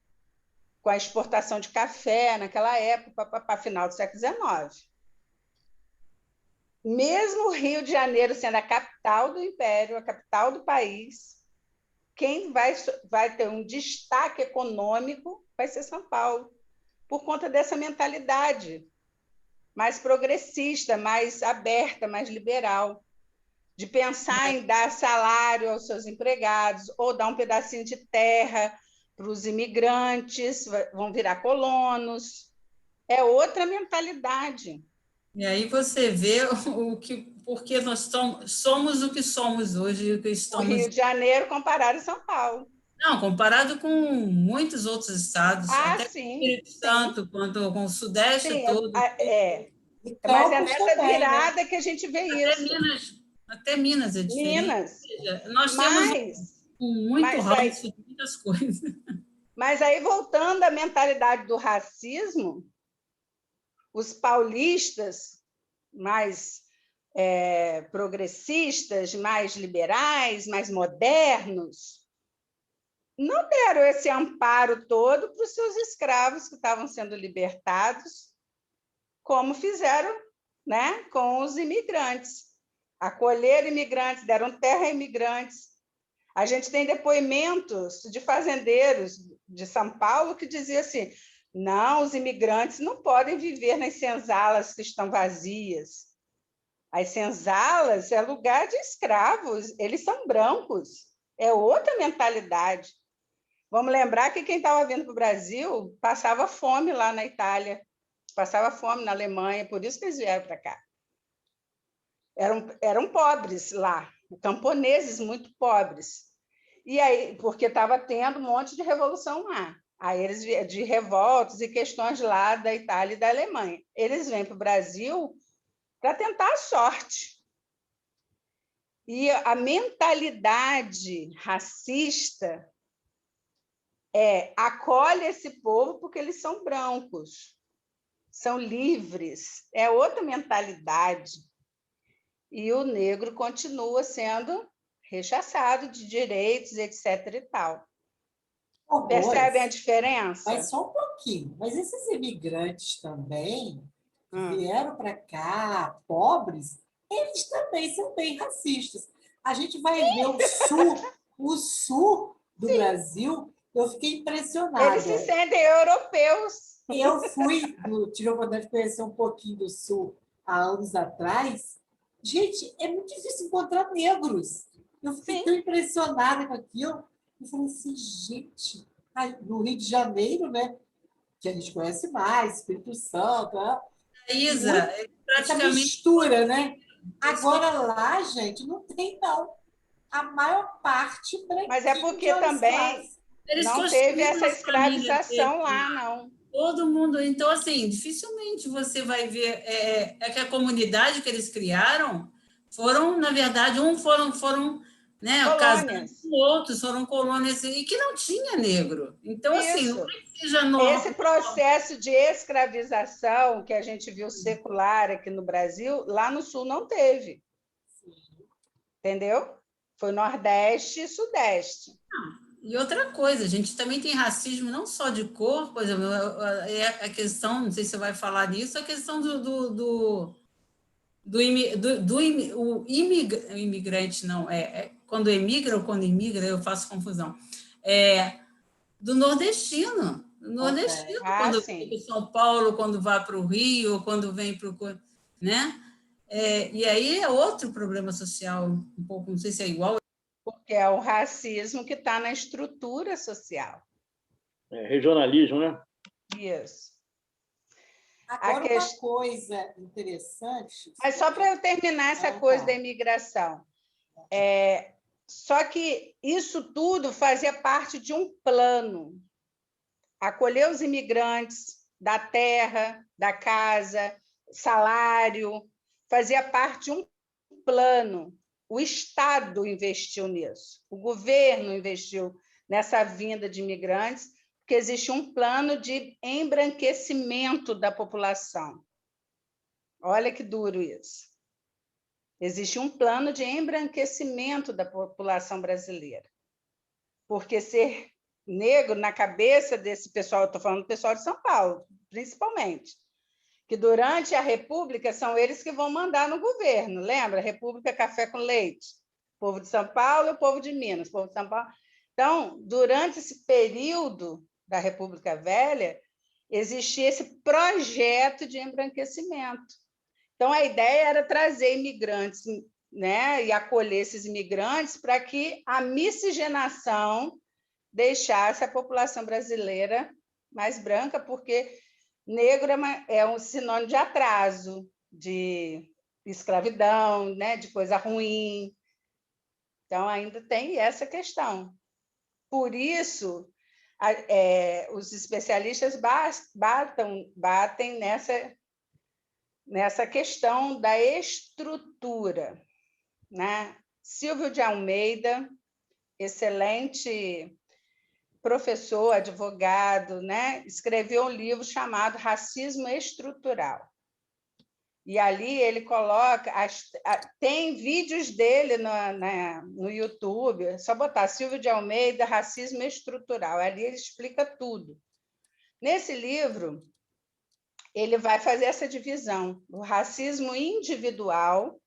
com a exportação de café naquela época, para final do século XIX. Mesmo o Rio de Janeiro sendo a capital do Império, a capital do país, quem vai ter um destaque econômico vai ser São Paulo, por conta dessa mentalidade mais progressista, mais aberta, mais liberal, de pensar em dar salário aos seus empregados, ou dar um pedacinho de terra para os imigrantes, vão virar colonos. É outra mentalidade. E aí você vê porque nós somos o que somos hoje. O Rio de Janeiro comparado a São Paulo. Não, comparado com muitos outros estados, até sim, com o Espírito Santo, quanto com o Sudeste todo. Mas é nessa também, virada, né, que a gente vê isso. Até Minas é diferente. Minas. Seja, nós temos muito ranço de muitas coisas. Mas aí, voltando à mentalidade do racismo, os paulistas mais progressistas, mais liberais, mais modernos, não deram esse amparo todo para os seus escravos que estavam sendo libertados, como fizeram, né, com os imigrantes. Acolheram imigrantes, deram terra a imigrantes. A gente tem depoimentos de fazendeiros de São Paulo que diziam assim: não, os imigrantes não podem viver nas senzalas que estão vazias. As senzalas é lugar de escravos, eles são brancos, é outra mentalidade. Vamos lembrar que quem estava vindo para o Brasil passava fome lá na Itália, passava fome na Alemanha, por isso que eles vieram para cá. Eram pobres lá, camponeses muito pobres. E aí, porque estava tendo um monte de revolução lá. Aí eles de revoltas e questões lá da Itália e da Alemanha. Eles vêm para o Brasil para tentar a sorte. E a mentalidade racista acolhe esse povo porque eles são brancos, são livres, é outra mentalidade. E o negro continua sendo rechaçado de direitos, etc. e tal. Percebem a diferença? Mas só um pouquinho. Mas esses imigrantes também, que vieram para cá, pobres, eles também são bem racistas. A gente vai ver o sul do Brasil, eu fiquei impressionada. Eles se sentem europeus. Eu tive a oportunidade de conhecer um pouquinho do Sul há anos atrás. Gente, é muito difícil encontrar negros. Eu fiquei Sim. tão impressionada com aquilo. Eu falei assim, gente, no Rio de Janeiro, né? Que a gente conhece mais, Espírito Santo, né? Isa, Essa praticamente. mistura, né? Agora lá, gente, não tem, não. A maior parte Mas é branquinho de porque olhos também claros. Eles não teve construíram essa as famílias deles escravização lá, não. Todo mundo. Então, assim, dificilmente você vai ver. É que a comunidade que eles criaram foram, na verdade, foram né, casando Colônias. com outros, foram colônias, e que não tinha negro. Então, assim, não Isso. é que seja Esse normal. processo de escravização que a gente viu secular aqui no Brasil, lá no Sul não teve. Entendeu? Foi Nordeste e Sudeste. E outra coisa, a gente também tem racismo não só de cor, por exemplo, é a questão, não sei se você vai falar nisso, a questão o imigrante, não, quando emigra ou quando imigra, eu faço confusão, do nordestino. Nordestino, quando vem Sim. para São Paulo, quando vai para o Rio, quando vem para o... Né? E aí é outro problema social, um pouco, não sei se é igual. Porque é o racismo que está na estrutura social. Regionalismo, né? Isso. Agora, uma coisa interessante... Mas só para eu terminar essa coisa da imigração. Só que isso tudo fazia parte de um plano. Acolher os imigrantes da terra, da casa, salário, fazia parte de um plano. O Estado investiu nisso, o governo investiu nessa vinda de imigrantes, porque existe um plano de embranquecimento da população. Olha que duro isso. Existe um plano de embranquecimento da população brasileira. Porque ser negro, na cabeça desse pessoal, eu estou falando do pessoal de São Paulo, principalmente, que durante a República são eles que vão mandar no governo, lembra? República Café com Leite. O povo de São Paulo e o povo de Minas. O povo de São Paulo. Então, durante esse período da República Velha, existia esse projeto de embranquecimento. Então, a ideia era trazer imigrantes, né, e acolher esses imigrantes para que a miscigenação deixasse a população brasileira mais branca, porque negro é um sinônimo de atraso, de escravidão, né, de coisa ruim. Então, ainda tem essa questão. Por isso, os especialistas batem nessa questão da estrutura, né? Silvio de Almeida, excelente professor, advogado, né? Escreveu um livro chamado Racismo Estrutural. E ali ele coloca... tem vídeos dele no YouTube, é só botar Silvio de Almeida, Racismo Estrutural. Ali ele explica tudo. Nesse livro, ele vai fazer essa divisão do racismo individual,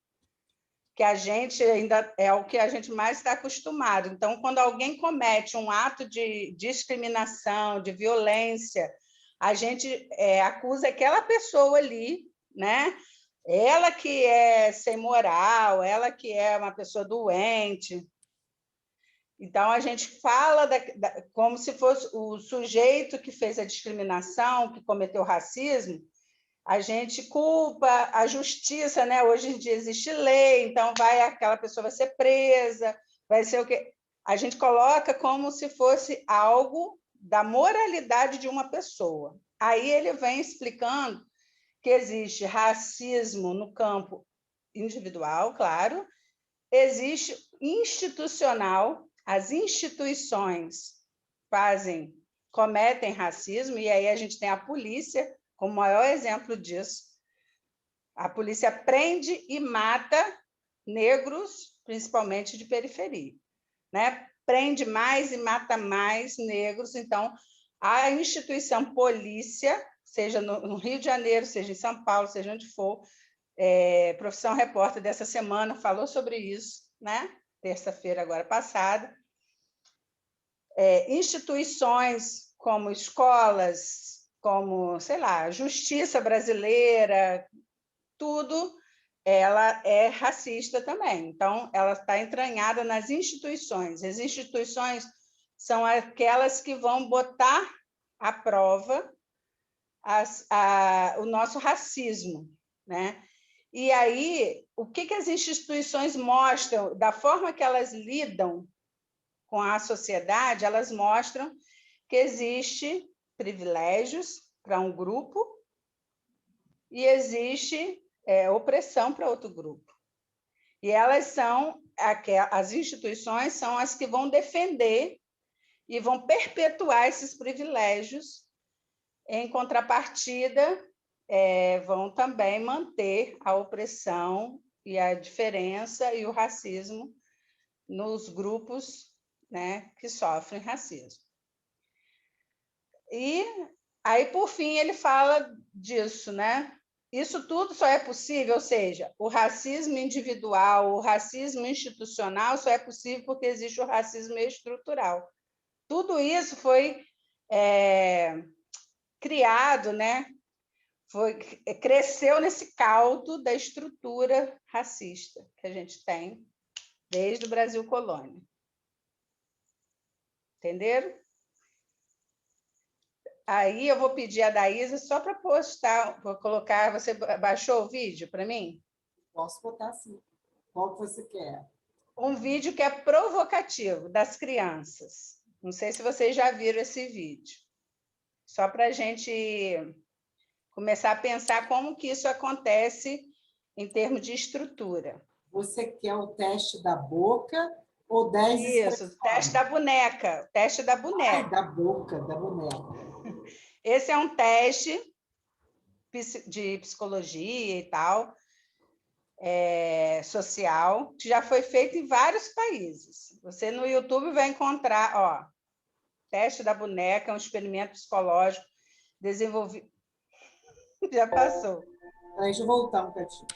que a gente ainda é o que a gente mais está acostumado. Então, quando alguém comete um ato de discriminação, de violência, a gente acusa aquela pessoa ali, né? Ela que é sem moral, ela que é uma pessoa doente. Então, a gente fala como se fosse o sujeito que fez a discriminação, que cometeu racismo, a gente culpa a justiça, né? Hoje em dia existe lei, então aquela pessoa vai ser presa, vai ser o quê? A gente coloca como se fosse algo da moralidade de uma pessoa. Aí ele vem explicando que existe racismo no campo individual, claro, existe institucional, as instituições cometem racismo, e aí a gente tem a polícia como maior exemplo disso. A polícia prende e mata negros, principalmente de periferia, né? Prende mais e mata mais negros. Então, a instituição polícia, seja no Rio de Janeiro, seja em São Paulo, seja onde for, Profissão Repórter dessa semana falou sobre isso, né? Terça-feira agora passada. Instituições como escolas, como, sei lá, justiça brasileira, tudo, ela é racista também. Então, ela está entranhada nas instituições. As instituições são aquelas que vão botar à prova o nosso racismo, né? E aí, o que as instituições mostram, da forma que elas lidam com a sociedade, elas mostram que existe privilégios para um grupo e existe opressão para outro grupo. E elas são, as instituições são as que vão defender e vão perpetuar esses privilégios. Em contrapartida, vão também manter a opressão e a diferença e o racismo nos grupos, né, que sofrem racismo. E aí, por fim, ele fala disso, né? Isso tudo só é possível, ou seja, o racismo individual, o racismo institucional só é possível porque existe o racismo estrutural. Tudo isso foi criado, né? Cresceu nesse caldo da estrutura racista que a gente tem desde o Brasil colônia. Entenderam? Aí eu vou pedir a Daísa só para postar, vou colocar. Você baixou o vídeo para mim? Posso botar sim. Qual que você quer? Um vídeo que é provocativo, das crianças. Não sei se vocês já viram esse vídeo. Só para a gente começar a pensar como que isso acontece em termos de estrutura. Você quer o teste da boca ou 10 Isso, o teste da boneca. Teste da boneca. Da boca, da boneca. Esse é um teste de psicologia e tal, social, que já foi feito em vários países. Você no YouTube vai encontrar, ó, teste da boneca, é um experimento psicológico desenvolvido. Já passou. Deixa eu voltar um pouquinho.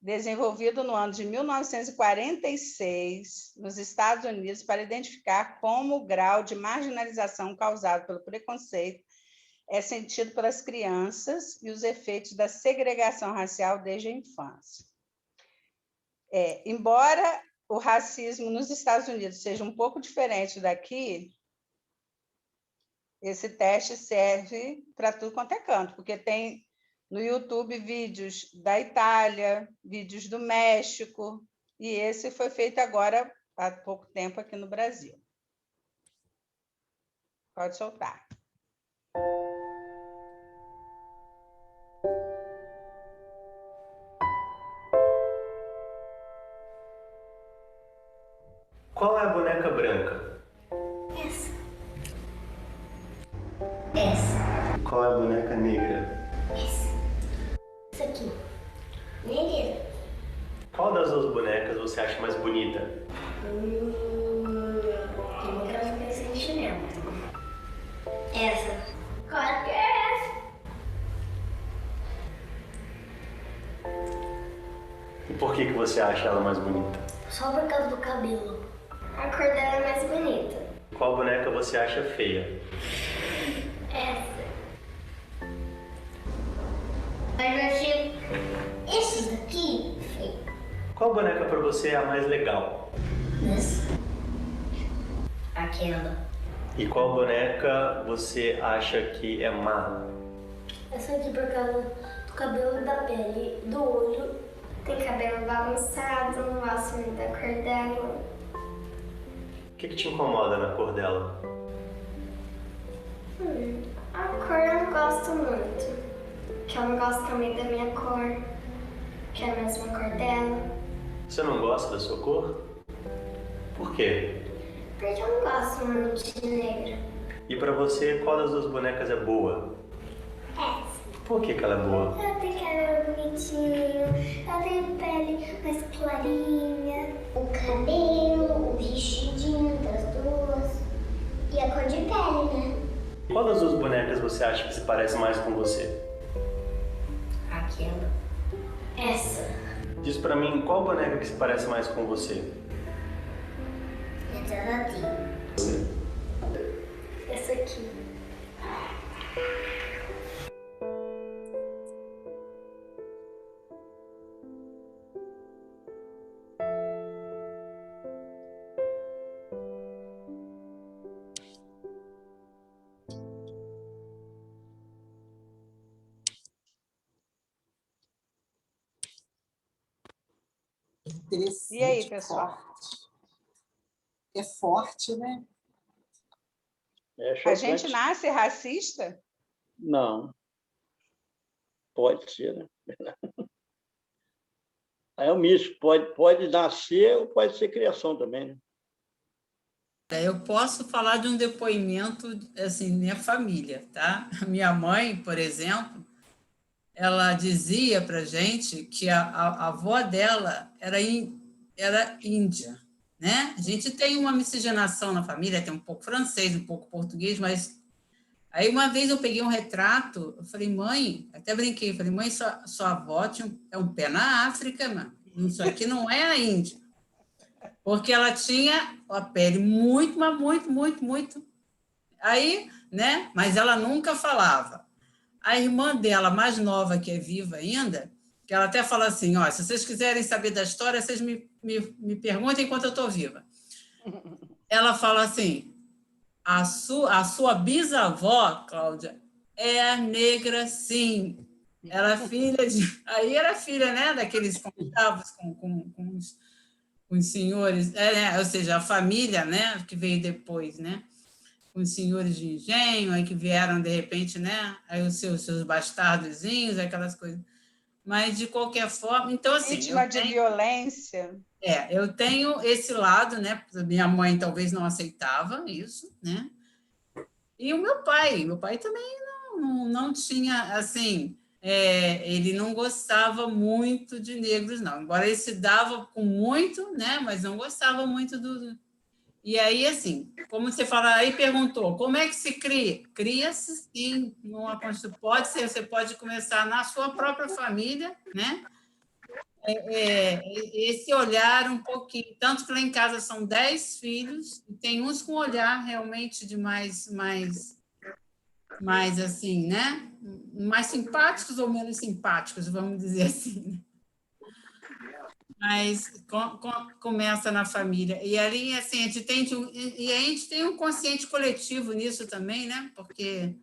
Desenvolvido no ano de 1946, nos Estados Unidos, para identificar como o grau de marginalização causado pelo preconceito é sentido pelas crianças e os efeitos da segregação racial desde a infância. Embora o racismo nos Estados Unidos seja um pouco diferente daqui, esse teste serve para tudo quanto é canto, porque tem no YouTube vídeos da Itália, vídeos do México, e esse foi feito agora há pouco tempo aqui no Brasil. Pode soltar. Qual é a boneca branca? Essa. Essa. Qual é a boneca negra? Essa. Essa aqui. Negra. Qual das duas bonecas você acha mais bonita? Tem uma que ela pensa em chinelo. Essa. Claro que é essa. E por que você acha ela mais bonita? Só por causa do cabelo. A cor dela é mais bonita. Qual boneca você acha feia? Essa. Mas eu achei esses daqui feio. Qual boneca pra você é a mais legal? Essa. Aquela. E qual boneca você acha que é má? Essa aqui por causa do cabelo, da pele, do olho. Tem cabelo bagunçado, não gosto muito da cor dela. O que te incomoda na cor dela? A cor eu não gosto muito. Que eu não gosto também da minha cor, que é a mesma cor dela. Você não gosta da sua cor? Por quê? Porque eu não gosto muito de negra. E pra você, qual das duas bonecas é boa? Essa. Por que ela é boa? Ela tem cabelo bonitinho, ela tem pele mais clarinha. O cabelo, o vestidinho das duas. E a cor de pele, né? Qual das duas bonecas você acha que se parece mais com você? Aquela. Essa. Diz pra mim, qual boneca que se parece mais com você? Essa aqui. Interessante. E aí, pessoal? Forte. É forte, né? É A chocante. gente nasce racista? Não. Pode ser, né? É um misto. Pode nascer ou pode ser criação também, né? Eu posso falar de um depoimento, assim, minha família, tá? Minha mãe, por exemplo, ela dizia para gente que a avó dela era índia, né? A gente tem uma miscigenação na família, tem um pouco francês, um pouco português, mas aí uma vez eu peguei um retrato, eu falei, mãe, até brinquei, falei, mãe, sua avó é um pé na África, mano. Isso aqui não é a Índia. Porque ela tinha a pele muito, mas muito, muito, muito. Aí, né? Mas ela nunca falava. A irmã dela, mais nova, que é viva ainda, que ela até fala assim, ó, se vocês quiserem saber da história, vocês me perguntem enquanto eu estou viva. Ela fala assim, a sua bisavó, Cláudia, é negra, sim. Era filha de... Aí era filha, né, daqueles convidados com os senhores, né? Ou seja, a família, né, que veio depois, né, com os senhores de engenho, aí que vieram de repente, né, aí os seus bastardozinhos, aquelas coisas. Mas de qualquer forma, então assim, Vítima de violência. eu tenho esse lado, né? Minha mãe talvez não aceitava isso, né? E o meu pai também não tinha, assim, ele não gostava muito de negros, não. Embora ele se dava com muito, né? Mas não gostava muito do... E aí, assim, como você fala, aí perguntou, como é que se cria? Cria-se, sim, numa Constituição. Pode ser, você pode começar na sua própria família, né? Esse olhar um pouquinho, tanto que lá em casa são 10 filhos, e tem uns com olhar realmente de mais assim, né? Mais simpáticos ou menos simpáticos, vamos dizer assim. Mas começa na família. E ali, assim, a gente tem um consciente coletivo nisso também, né? Porque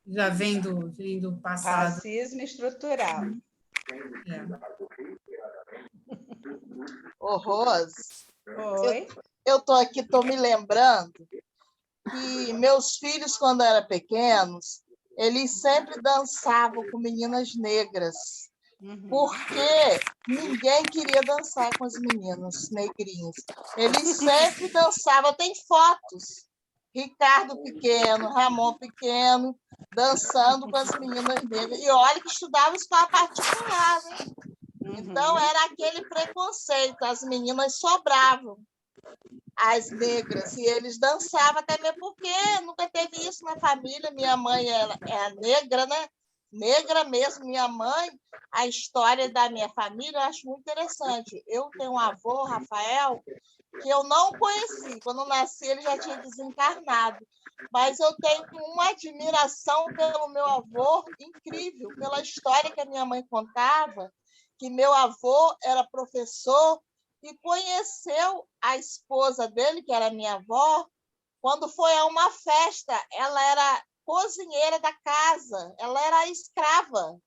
já vem do passado. Racismo estrutural. Ô, Rose, Oi? eu estou me lembrando que meus filhos, quando eram pequenos, eles sempre dançavam com meninas negras, porque ninguém queria dançar com os meninos negrinhos. Eles sempre dançavam, tem fotos. Ricardo pequeno, Ramon pequeno, dançando com as meninas negras. E olha que estudava escola particular, né? Então, era aquele preconceito, as meninas sobravam, as negras, e eles dançavam, até mesmo porque nunca teve isso na família. Minha mãe é negra, né? Negra mesmo, minha mãe. A história da minha família eu acho muito interessante. Eu tenho um avô, Rafael, que eu não conheci. Quando eu nasci, ele já tinha desencarnado. Mas eu tenho uma admiração pelo meu avô incrível, pela história que a minha mãe contava, que meu avô era professor e conheceu a esposa dele, que era minha avó, quando foi a uma festa. Ela era cozinheira da casa, ela era escrava.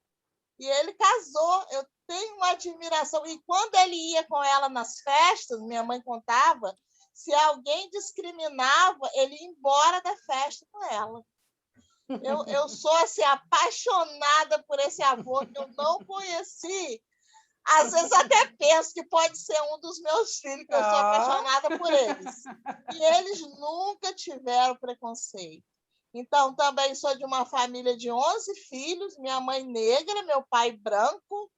E ele casou. Eu tenho uma admiração. E quando ele ia com ela nas festas, minha mãe contava, se alguém discriminava, ele ia embora da festa com ela. Eu sou assim, apaixonada por esse avô que eu não conheci. Às vezes até penso que pode ser um dos meus filhos, que eu sou apaixonada por eles. E eles nunca tiveram preconceito. Então, também sou de uma família de 11 filhos, minha mãe negra, meu pai branco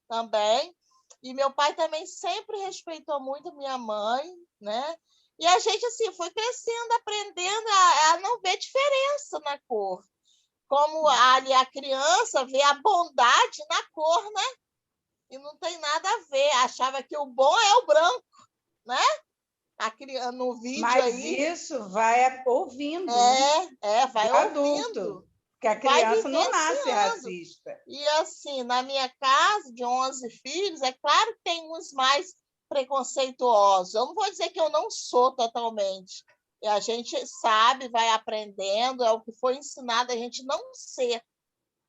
também. E meu pai também sempre respeitou muito minha mãe, né? E a gente, assim, foi crescendo, aprendendo a não ver diferença na cor. Como ali a criança vê a bondade na cor, né? E não tem nada a ver. Achava que o bom é o branco, né? No vídeo Mas aí... isso vai ouvindo, né? Vai Do ouvindo. adulto, porque a Vai criança não nasce vivenciando. racista. E assim, na minha casa, de 11 filhos, é claro que tem uns mais preconceituosos. Eu não vou dizer que eu não sou totalmente. E a gente sabe, vai aprendendo, é o que foi ensinado a gente não ser,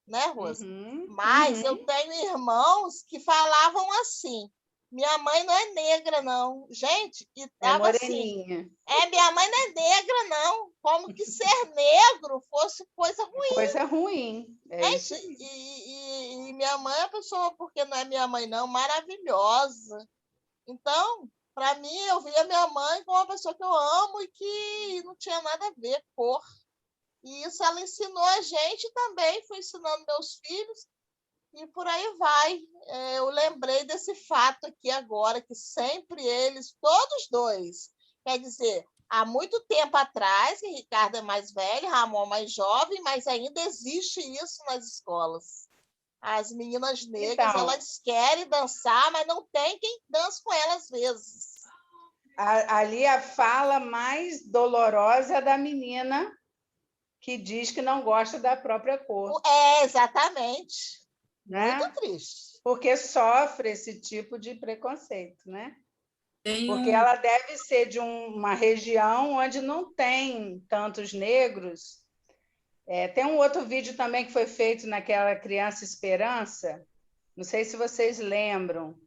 né, Rosa? Mas eu tenho irmãos que falavam assim: minha mãe não é negra, não. Gente, e tava assim. Minha mãe não é negra, não. Como que ser negro fosse coisa ruim. Coisa ruim. E minha mãe é uma pessoa, porque não é minha mãe, não, maravilhosa. Então, para mim, eu via minha mãe como uma pessoa que eu amo e que não tinha nada a ver cor. E isso ela ensinou a gente também, foi ensinando meus filhos, e por aí vai. Eu lembrei desse fato aqui agora, que sempre eles, todos dois, quer dizer, há muito tempo atrás, que Ricardo é mais velho, Ramon mais jovem, mas ainda existe isso nas escolas. As meninas negras, elas querem dançar, mas não tem quem dança com elas às vezes. Ali a fala mais dolorosa é da menina que diz que não gosta da própria cor. Exatamente. Né? Muito triste. Porque sofre esse tipo de preconceito, né? Porque ela deve ser de uma região onde não tem tantos negros. Tem um outro vídeo também que foi feito naquela Criança Esperança, não sei se vocês lembram,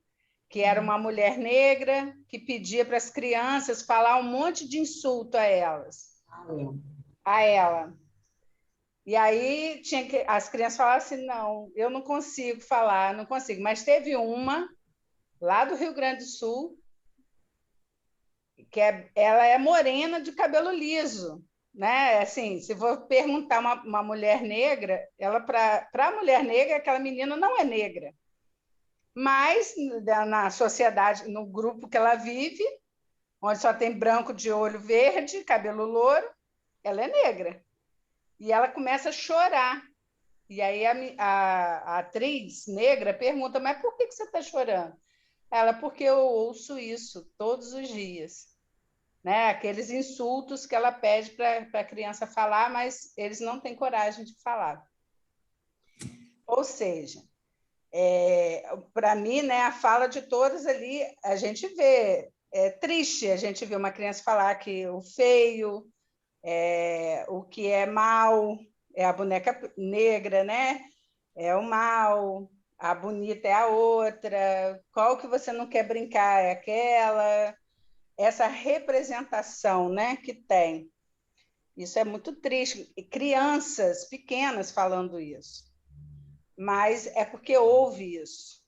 que era uma mulher negra que pedia para as crianças falar um monte de insulto a elas. A ela. E aí as crianças falavam assim, não, eu não consigo falar, não consigo. Mas teve uma, lá do Rio Grande do Sul, que ela é morena de cabelo liso. Né? Assim, se for perguntar uma mulher negra, para a mulher negra, aquela menina não é negra. Mas na sociedade, no grupo que ela vive, onde só tem branco de olho verde, cabelo louro, ela é negra. E ela começa a chorar. E aí a atriz negra pergunta, mas por que você está chorando? Ela, porque eu ouço isso todos os dias. Né? Aqueles insultos que ela pede para a criança falar, mas eles não têm coragem de falar. Ou seja, para mim, né, a fala de todas ali, a gente vê, é triste a gente ver uma criança falar que o feio, o que é mal, é a boneca negra, né? É o mal, a bonita é a outra, qual que você não quer brincar é aquela... Essa representação, né, que tem. Isso é muito triste. E crianças pequenas falando isso. Mas é porque houve isso.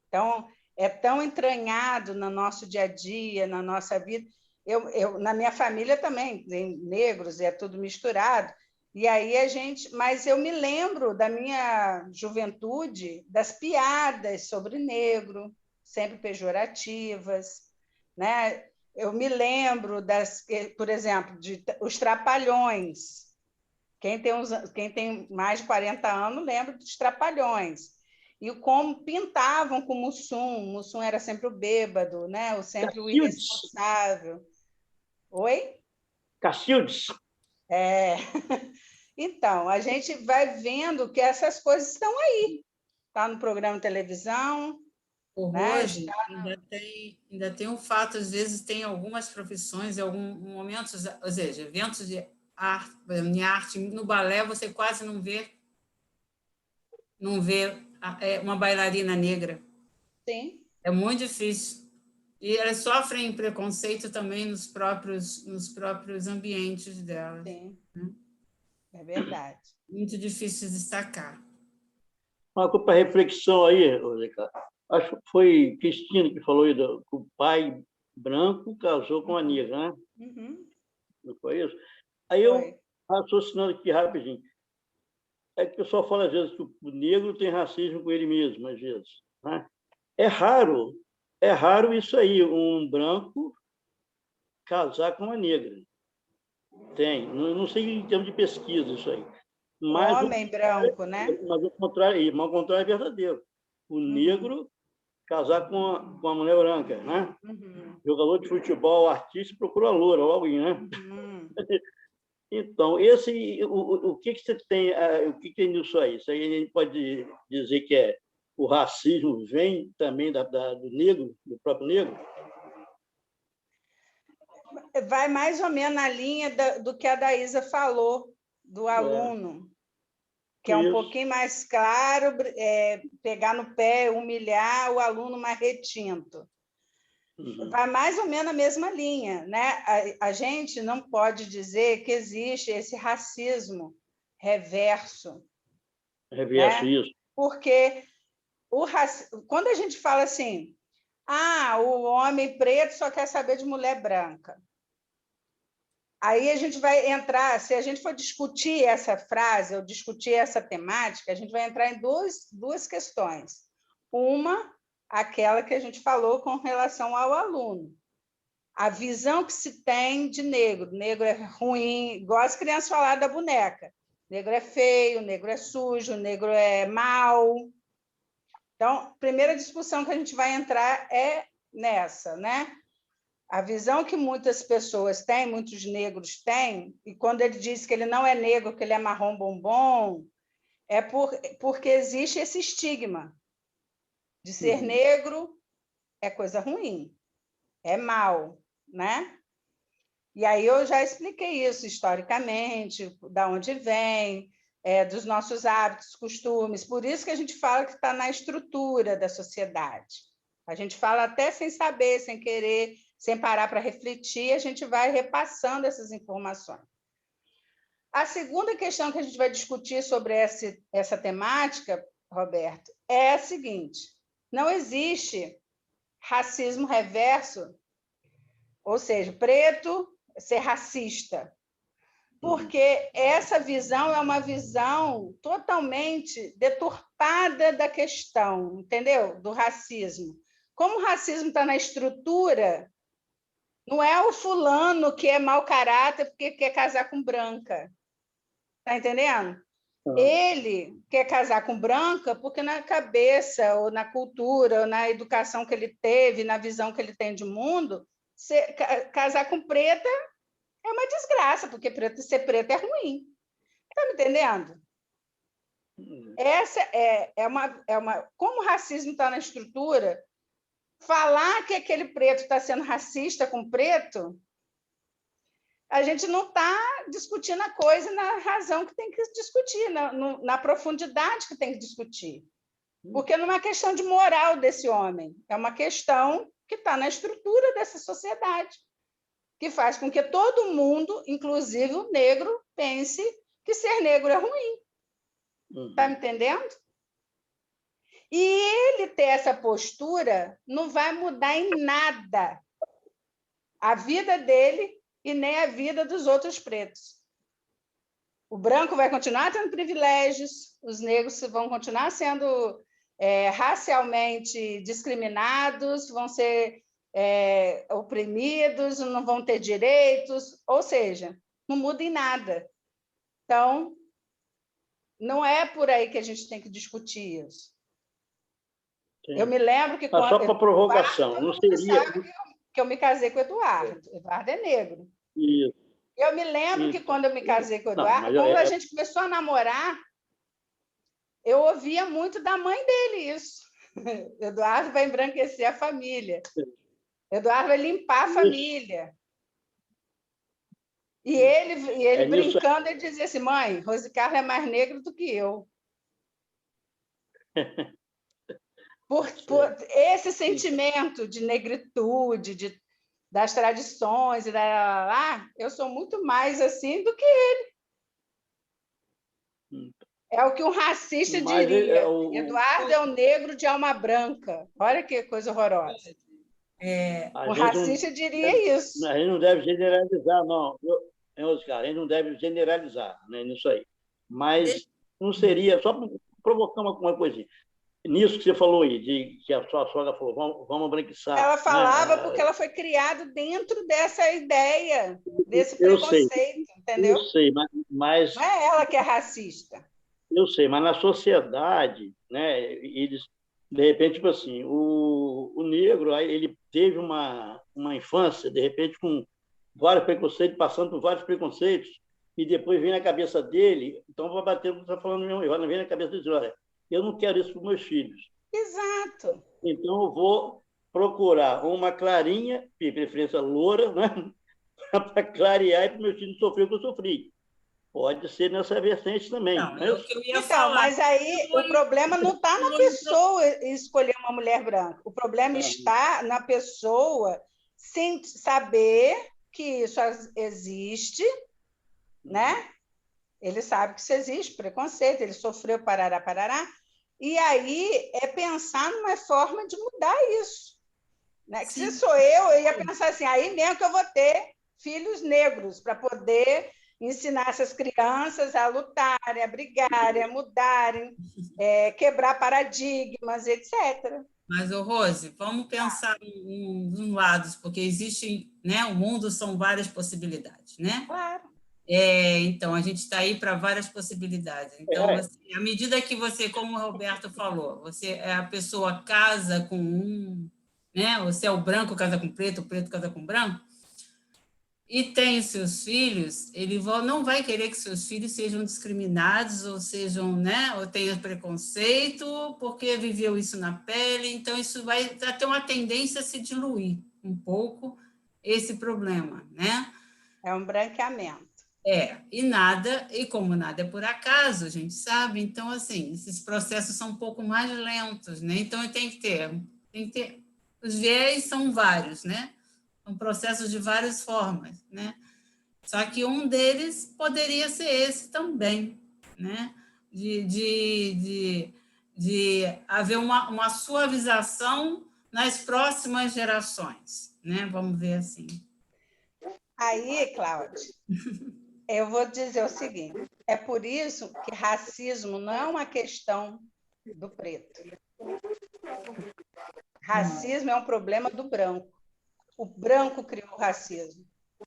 Então, é tão entranhado no nosso dia a dia, na nossa vida. Na minha família também, tem negros, é tudo misturado. E aí mas eu me lembro da minha juventude, das piadas sobre negro, sempre pejorativas. Né? Eu me lembro por exemplo, os Trapalhões. Quem tem mais de 40 anos lembra dos Trapalhões. E como pintavam com o Mussum. O Mussum era sempre o bêbado, né? Sempre o irresponsável. Oi? Cacildes. Então, a gente vai vendo que essas coisas estão aí. Está no programa de televisão. Hoje, ainda tem um fato, às vezes tem algumas profissões, em alguns momentos, ou seja, eventos de arte, no balé, você quase não vê uma bailarina negra. Sim. É muito difícil. E elas sofrem preconceito também nos próprios ambientes delas. Sim, é verdade. Muito difícil destacar. Uma coisa para reflexão aí, Ricardo. Acho que foi Cristina que falou aí que o pai branco casou com a negra, né? Não foi isso? Aí eu, raciocinando aqui rapidinho, é que o pessoal fala às vezes que o negro tem racismo com ele mesmo, às vezes. Né? É raro isso aí, um branco casar com uma negra. Tem, não sei em termos de pesquisa isso aí. Mas homem branco, né? Mas o contrário é verdadeiro. O negro casar com a mulher branca, né? Uhum. Jogador de futebol, artista, procura loura, logo, né? Uhum. Então, o que você tem, o que tem nisso aí? Isso aí a gente pode dizer que o racismo vem também do negro, do próprio negro? Vai mais ou menos na linha do que a Daísa falou, do aluno, que é um pouquinho mais claro, pegar no pé, humilhar o aluno mais retinto. Uhum. Vai mais ou menos na mesma linha, né? A gente não pode dizer que existe esse racismo reverso. Reverso, né? isso. Porque quando a gente fala assim, o homem preto só quer saber de mulher branca. Aí a gente vai entrar, se a gente for discutir essa frase ou discutir essa temática, a gente vai entrar em duas questões. Uma, aquela que a gente falou com relação ao aluno. A visão que se tem de negro. Negro é ruim, igual as crianças falaram da boneca. Negro é feio, negro é sujo, negro é mau. Então, a primeira discussão que a gente vai entrar é nessa, né? A visão que muitas pessoas têm, muitos negros têm, e quando ele diz que ele não é negro, que ele é marrom bombom, é porque existe esse estigma de ser negro é coisa ruim, é mal, né? E aí eu já expliquei isso historicamente, da onde vem, dos nossos hábitos, costumes. Por isso que a gente fala que está na estrutura da sociedade. A gente fala até sem saber, sem querer, sem parar para refletir, a gente vai repassando essas informações. A segunda questão que a gente vai discutir sobre essa temática, Roberto, é a seguinte: não existe racismo reverso, ou seja, preto ser racista, porque essa visão é uma visão totalmente deturpada da questão, entendeu? Do racismo. Como o racismo está na estrutura, não é o fulano que é mau caráter porque quer casar com branca. Está entendendo? Ele quer casar com branca porque na cabeça, ou na cultura, ou na educação que ele teve, na visão que ele tem de mundo, casar com preta é uma desgraça, porque ser preta é ruim. Está me entendendo? Essa como o racismo está na estrutura, falar que aquele preto está sendo racista com preto, a gente não está discutindo a coisa na razão que tem que discutir, na profundidade que tem que discutir. Porque não é uma questão de moral desse homem, é uma questão que está na estrutura dessa sociedade, que faz com que todo mundo, inclusive o negro, pense que ser negro é ruim. Está me entendendo? E ele ter essa postura não vai mudar em nada a vida dele e nem a vida dos outros pretos. O branco vai continuar tendo privilégios, os negros vão continuar sendo racialmente discriminados, vão ser oprimidos, não vão ter direitos, ou seja, não muda em nada. Então, não é por aí que a gente tem que discutir isso. Sim. Eu me lembro que quando... Só para provocação, não seria... que eu me casei com o Eduardo. Eduardo é negro. Isso. Eu me lembro que quando eu me casei com o Eduardo, quando a gente começou a namorar, eu ouvia muito da mãe dele isso. Eduardo vai embranquecer a família. Eduardo vai limpar a família. E ele brincando, ele dizia assim, mãe, Rose Carla é mais negra do que eu. Por esse sentimento de negritude, das tradições, eu sou muito mais assim do que ele. É o que um racista diria. Eduardo é um negro de alma branca. Olha que coisa horrorosa. O racista diria isso. A gente não deve generalizar, não. Oscar, a gente não deve generalizar, né, nisso aí. Mas não seria, só para provocar uma coisinha. Nisso que você falou aí, de que a sua sogra falou, vamos branquiçar. Ela falava, né? Porque ela foi criada dentro dessa ideia, desse preconceito, entendeu? Eu sei, mas... Não é ela que é racista. Eu sei, mas na sociedade, né, eles De repente, tipo assim, o negro, aí ele teve uma infância, de repente, com vários preconceitos, passando por vários preconceitos, e depois vem na cabeça dele, então vai bater o que você está falando mesmo, vai vem na cabeça dele, olha, eu não quero isso para os meus filhos. Exato. Então, eu vou procurar uma clarinha, de preferência loura, né? Para clarear e para o meu filho não sofrer o que eu sofri. Pode ser nessa vertente também. Não, é o que eu ia Então, falar. mas aí o problema não está na pessoa escolher uma mulher branca. O problema está na pessoa sem saber que isso existe, né? Ele sabe que isso existe, preconceito, ele sofreu parará, parará. E aí é pensar numa forma de mudar isso. Né? Que se sou eu ia pensar assim, aí mesmo que eu vou ter filhos negros para poder ensinar essas crianças a lutarem, a brigarem, a mudarem, quebrar paradigmas, etc. Mas, Rose, vamos pensar em lados, porque existe, né? O mundo são várias possibilidades, né? Claro. Então, a gente está aí para várias possibilidades. Então, à medida que você, como o Roberto falou, a pessoa casa com né? Você é o branco, casa com o preto casa com o branco, e tem seus filhos, ele não vai querer que seus filhos sejam discriminados ou sejam, né? Ou tenham preconceito, porque viveu isso na pele. Então, isso vai ter uma tendência a se diluir um pouco esse problema, né? É um branqueamento. E como nada é por acaso, a gente sabe, então, assim, esses processos são um pouco mais lentos, né? Então, tem que ter, os viés são vários, né? São processos de várias formas, né? Só que um deles poderia ser esse também, né? De haver uma suavização nas próximas gerações, né? Vamos ver assim. Aí, Cláudia, eu vou dizer o seguinte, é por isso que racismo não é uma questão do preto. Racismo é um problema do branco. O branco criou o racismo.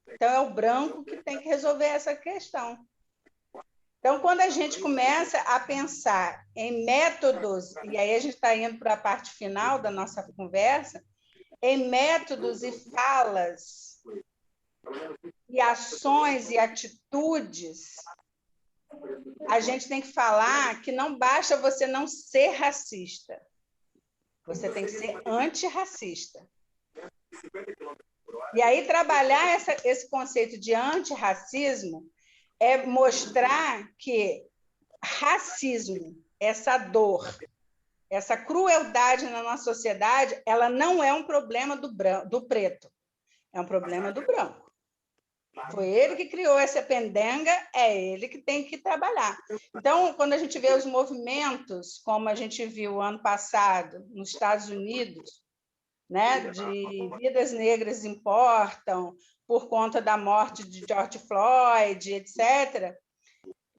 Então, é o branco que tem que resolver essa questão. Então, quando a gente começa a pensar em métodos, e aí a gente está indo para a parte final da nossa conversa, em métodos e falas, e ações e atitudes, a gente tem que falar que não basta você não ser racista, você tem que ser antirracista. E aí, trabalhar esse conceito de antirracismo é mostrar que racismo, essa dor, essa crueldade na nossa sociedade, ela não é um problema do preto, é um problema do branco. Foi ele que criou essa pendenga, é ele que tem que trabalhar. Então, quando a gente vê os movimentos, como a gente viu ano passado nos Estados Unidos, né, de vidas negras importam, por conta da morte de George Floyd, etc.,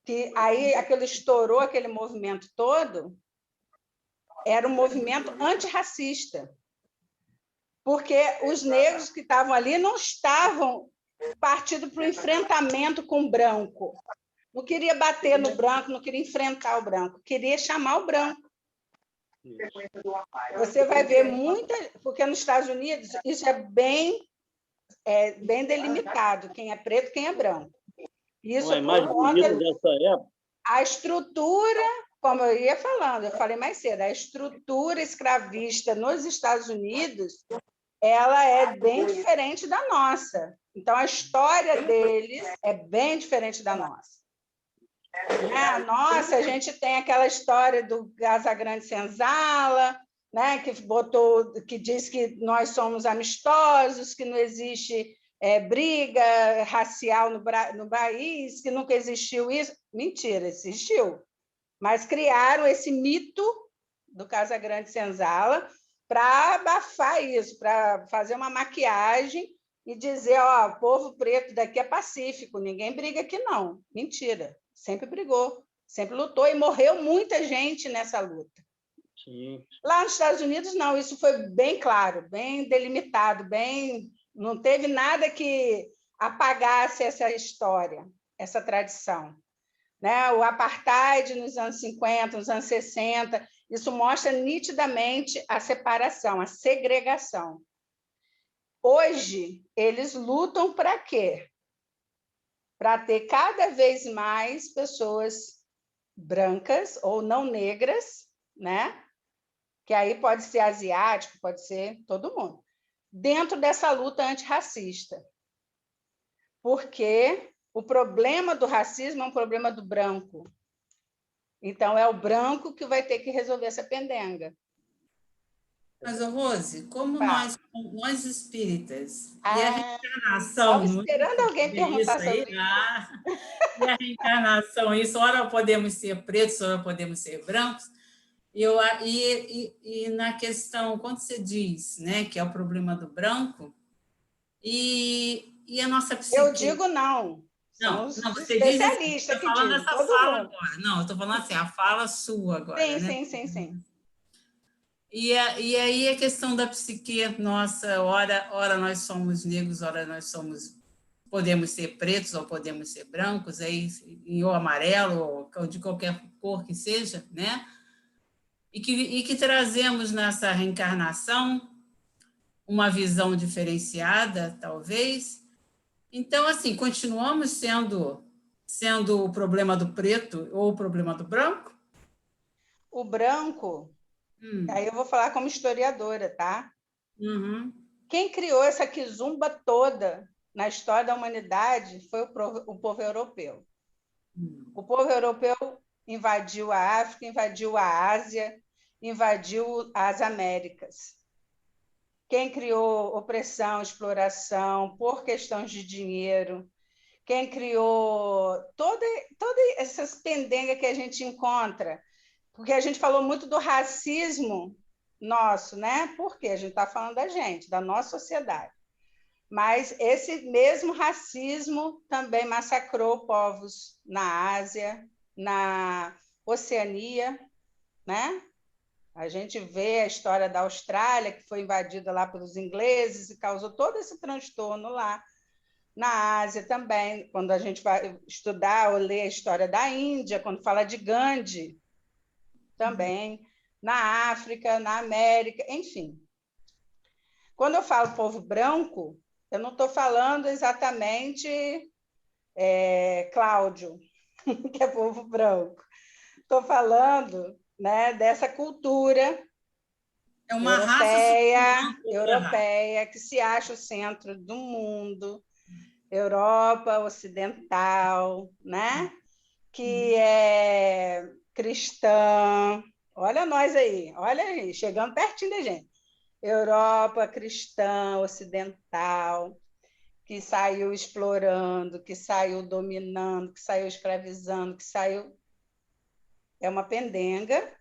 que aí aquilo estourou, aquele movimento todo, era um movimento antirracista, porque os negros que estavam ali não estavam partindo para o enfrentamento com o branco. Não queria bater no branco, não queria enfrentar o branco, queria chamar o branco. Você vai ver muita... Porque nos Estados Unidos isso é bem delimitado, quem é preto, quem é branco. Isso por conta dessa época. A estrutura, como eu ia falando, eu falei mais cedo, a estrutura escravista nos Estados Unidos, ela é bem diferente da nossa. Então, a história deles é bem diferente da nossa. A nossa, a gente tem aquela história do Casagrande Senzala, né, que diz que nós somos amistosos, que não existe briga racial no país, que nunca existiu isso. Mentira, existiu. Mas criaram esse mito do Casagrande Senzala para abafar isso, para fazer uma maquiagem e dizer, ó, o povo preto daqui é pacífico, ninguém briga aqui não. Mentira, sempre brigou, sempre lutou e morreu muita gente nessa luta. Sim. Lá nos Estados Unidos, não, isso foi bem claro, bem delimitado, não teve nada que apagasse essa história, essa tradição. Né? O apartheid nos anos 50, nos anos 60, Isso mostra nitidamente a separação, a segregação. Hoje, eles lutam para quê? Para ter cada vez mais pessoas brancas ou não negras, né? Que aí pode ser asiático, pode ser todo mundo, dentro dessa luta antirracista. Porque o problema do racismo é um problema do branco. Então, é o branco que vai ter que resolver essa pendenga. Mas, Rose, como nós espíritas, e a reencarnação... Estava esperando alguém perguntar sobre isso. E a reencarnação, isso, ora podemos ser pretos, ora podemos ser brancos. E na questão, quando você diz, né, que é o problema do branco, e a nossa psique... Eu digo não. Não, você diz assim, estou falando essa fala agora. Não, eu estou falando assim, a fala sua agora. Sim. E aí a questão da psique nossa, ora nós somos negros, ora nós podemos ser pretos ou podemos ser brancos, ou amarelo, ou de qualquer cor que seja, né? E que trazemos nessa reencarnação uma visão diferenciada, talvez. Então, assim, continuamos sendo o problema do preto ou o problema do branco? O branco... Aí eu vou falar como historiadora, tá? Uhum. Quem criou essa quizumba toda na história da humanidade foi o povo europeu. O povo europeu invadiu a África, invadiu a Ásia, invadiu as Américas. Quem criou opressão, exploração por questões de dinheiro, quem criou todas essas pendengas que a gente encontra, porque a gente falou muito do racismo nosso, né? Porque a gente está falando da gente, da nossa sociedade. Mas esse mesmo racismo também massacrou povos na Ásia, na Oceania, né? A gente vê a história da Austrália, que foi invadida lá pelos ingleses e causou todo esse transtorno lá. Na Ásia também, quando a gente vai estudar ou ler a história da Índia, quando fala de Gandhi, também, na África, na América, enfim. Quando eu falo povo branco, eu não estou falando exatamente Cláudio, que é povo branco. Estou falando, né, dessa cultura europeia, que se acha o centro do mundo, Europa Ocidental, né? Que é cristã. Olha nós aí, chegando pertinho da gente. Europa cristã, ocidental, que saiu explorando, que saiu dominando, que saiu escravizando, que saiu... É uma pendenga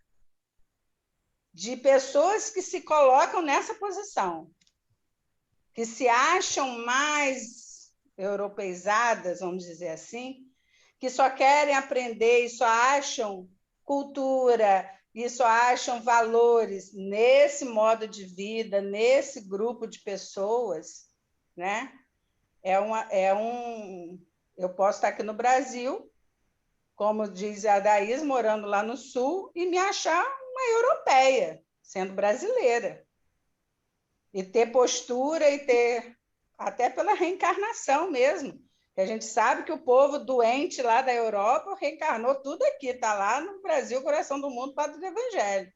de pessoas que se colocam nessa posição, que se acham mais europeizadas, vamos dizer assim, que só querem aprender e só acham cultura e só acham valores nesse modo de vida, nesse grupo de pessoas, né? Eu posso estar aqui no Brasil, como diz a Daís, morando lá no Sul, e me achar uma europeia, sendo brasileira. E ter postura e ter, até pela reencarnação mesmo, que a gente sabe que o povo doente lá da Europa reencarnou tudo aqui, está lá no Brasil, coração do mundo, Padre do Evangelho.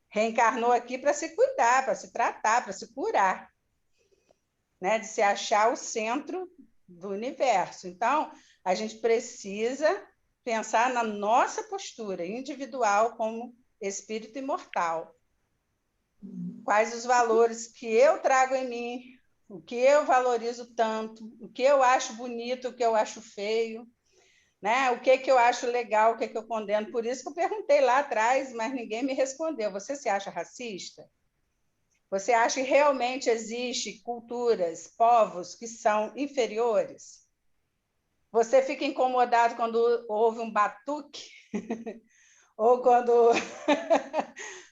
Reencarnou aqui para se cuidar, para se tratar, para se curar, né? De se achar o centro do universo. Então, a gente precisa pensar na nossa postura individual como espírito imortal. Quais os valores que eu trago em mim, o que eu valorizo tanto, o que eu acho bonito, o que eu acho feio, né? O que eu acho legal, o que eu condeno. Por isso que eu perguntei lá atrás, mas ninguém me respondeu. Você se acha racista? Você acha que realmente existe culturas, povos que são inferiores? Você fica incomodado quando ouve um batuque? Ou quando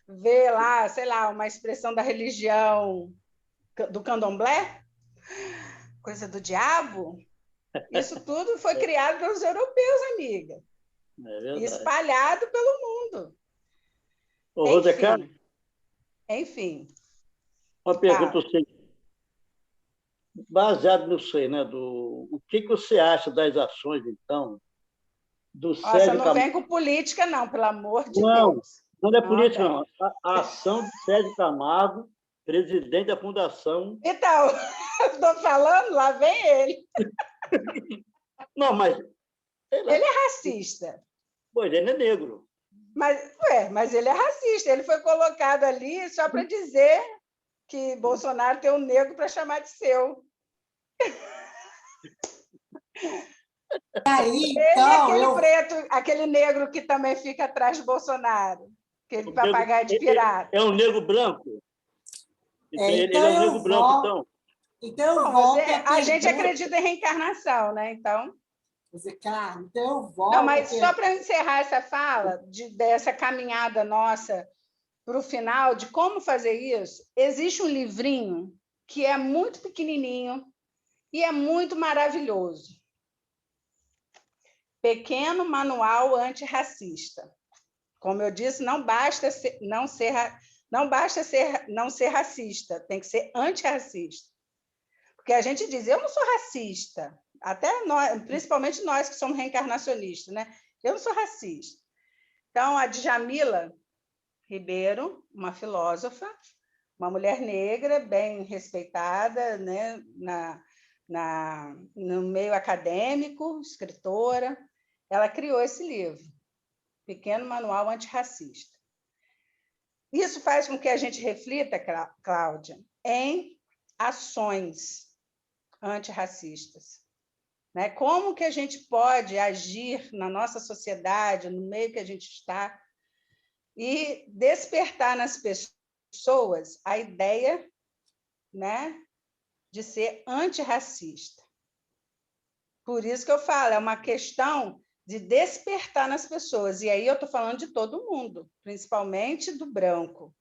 vê lá, sei lá, uma expressão da religião do candomblé? Coisa do diabo? Isso tudo foi criado pelos europeus, amiga. É verdade. Espalhado pelo mundo. Ô, Rosecar, Enfim. uma pergunta assim, baseado no sei, né? O que você acha das ações, então, do Sérgio Não Camargo? vem com política, não, pelo amor de Não, Deus. não é política, não. A ação de Sérgio Camargo, presidente da Fundação... Então, estou falando, lá vem ele. Não, mas... Ele é racista. Pois, ele é negro. Mas ele é racista. Ele foi colocado ali só para dizer que Bolsonaro tem um negro para chamar de seu. Aí, Ele então, é aquele preto, aquele negro que também fica atrás de Bolsonaro, aquele papagaio de pirata. É um negro branco? Ele então é um negro branco, então. Então eu volto a gente acredita em reencarnação, né? Então. Então eu volto. Não, mas só para encerrar essa fala, dessa caminhada nossa para o final, de como fazer isso, existe um livrinho que é muito pequenininho e é muito maravilhoso. Pequeno Manual Antirracista. Como eu disse, não basta não ser racista, tem que ser antirracista. Porque a gente diz, eu não sou racista, até nós, principalmente nós que somos reencarnacionistas, né? Eu não sou racista. Então, a Djamila Ribeiro, uma filósofa, uma mulher negra, bem respeitada, né? No meio acadêmico, escritora, ela criou esse livro, Pequeno Manual Antirracista. Isso faz com que a gente reflita, Cláudia, em ações antirracistas. Né? Como que a gente pode agir na nossa sociedade, no meio que a gente está, e despertar nas pessoas a ideia, né, de ser antirracista. Por isso que eu falo, é uma questão de despertar nas pessoas. E aí eu estou falando de todo mundo, principalmente do branco.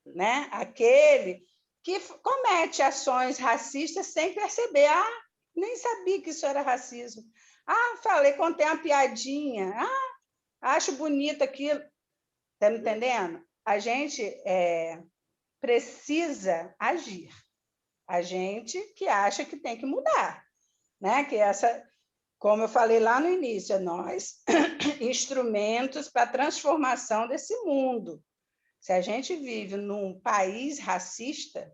Né? Aquele que comete ações racistas sem perceber. Nem sabia que isso era racismo. Contei uma piadinha. Acho bonito aquilo. Está me entendendo? A gente precisa agir. A gente que acha que tem que mudar. Né? Que como eu falei lá no início, nós instrumentos para a transformação desse mundo. Se a gente vive num país racista,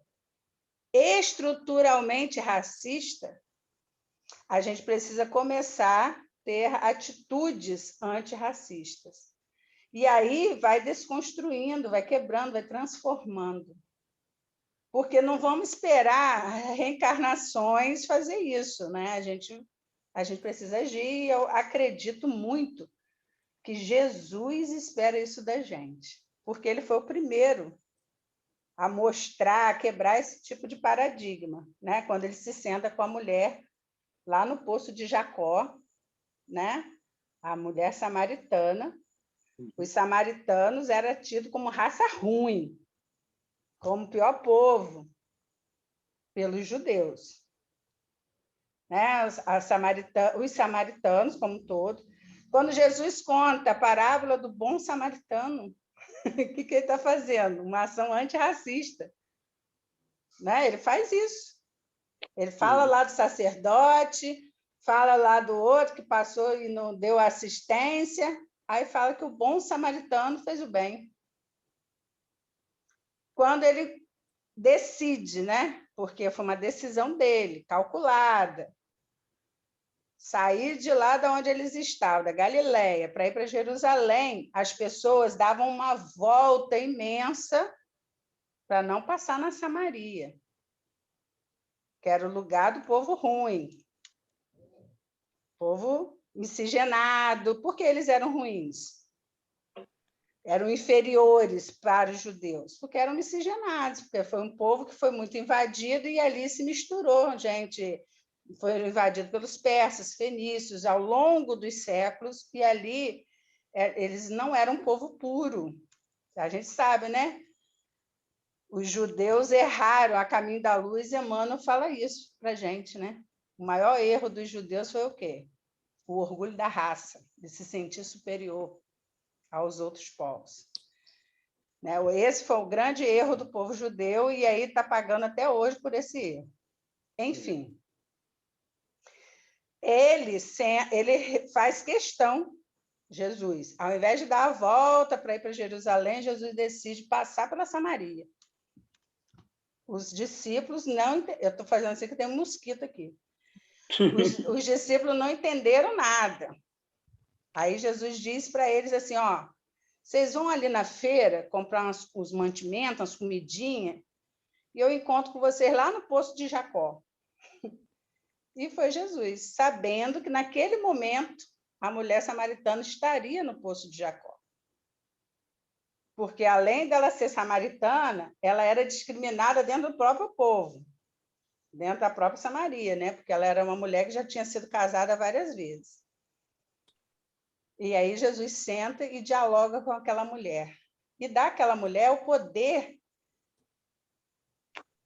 estruturalmente racista, a gente precisa começar a ter atitudes antirracistas. E aí vai desconstruindo, vai quebrando, vai transformando. Porque não vamos esperar reencarnações fazer isso, né? A gente precisa agir, e eu acredito muito que Jesus espera isso da gente, porque ele foi o primeiro a mostrar, a quebrar esse tipo de paradigma, né? Quando ele se senta com a mulher lá no poço de Jacó, né? A mulher samaritana. Os samaritanos eram tidos como raça ruim, como o pior povo, pelos judeus. Né? Os samaritanos, como todos. Quando Jesus conta a parábola do bom samaritano, o que ele está fazendo? Uma ação antirracista. Né? Ele faz isso. Ele fala lá do sacerdote, fala lá do outro que passou e não deu assistência, aí fala que o bom samaritano fez o bem. Quando ele decide, né? Porque foi uma decisão dele, calculada, sair de lá de onde eles estavam, da Galileia, para ir para Jerusalém, as pessoas davam uma volta imensa para não passar na Samaria, que era o lugar do povo ruim, povo miscigenado. Por que eles eram ruins? Eram inferiores para os judeus, porque eram miscigenados, porque foi um povo que foi muito invadido e ali se misturou, gente. Foi invadido pelos persas, fenícios, ao longo dos séculos, e ali eles não eram um povo puro. A gente sabe, né? Os judeus erraram a caminho da luz, e Emmanuel fala isso para a gente, né? O maior erro dos judeus foi o quê? O orgulho da raça, de se sentir superior aos outros povos. né? Esse foi o grande erro do povo judeu, e aí está pagando até hoje por esse erro. Enfim, ele faz questão, Jesus, ao invés de dar a volta para ir para Jerusalém, Jesus decide passar pela Samaria. Os discípulos não... Eu estou fazendo assim que tem um mosquito aqui. Os discípulos não entenderam nada. Aí Jesus disse para eles assim, ó, vocês vão ali na feira comprar os mantimentos, as comidinhas, e eu encontro com vocês lá no poço de Jacó. E foi Jesus, sabendo que naquele momento a mulher samaritana estaria no poço de Jacó. Porque, além dela ser samaritana, ela era discriminada dentro do próprio povo, dentro da própria Samaria, né? Porque ela era uma mulher que já tinha sido casada várias vezes. E aí Jesus senta e dialoga com aquela mulher. E dá àquela mulher o poder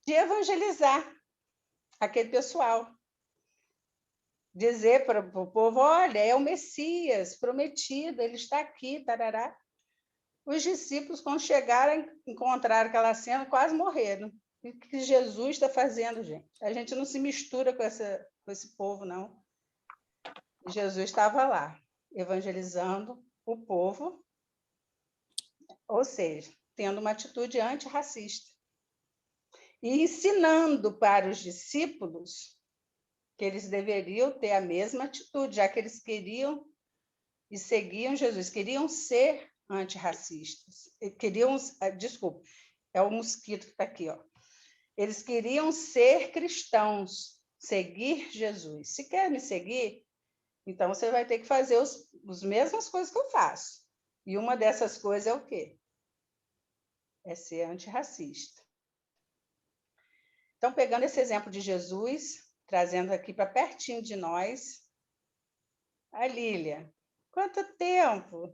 de evangelizar aquele pessoal. Dizer para o povo, olha, é o Messias prometido, ele está aqui, tarará. Os discípulos, quando chegaram, encontraram aquela cena, quase morreram. O que Jesus está fazendo, gente? A gente não se mistura com esse povo, não. Jesus estava lá, evangelizando o povo, ou seja, tendo uma atitude antirracista. E ensinando para os discípulos que eles deveriam ter a mesma atitude, já que eles queriam e seguiam Jesus, queriam ser antirracistas. Desculpa, é o mosquito que está aqui, ó. Eles queriam ser cristãos, seguir Jesus. Se quer me seguir, então você vai ter que fazer as mesmas coisas que eu faço. E uma dessas coisas é o quê? É ser antirracista. Então, pegando esse exemplo de Jesus, trazendo aqui para pertinho de nós, a Lília. Quanto tempo!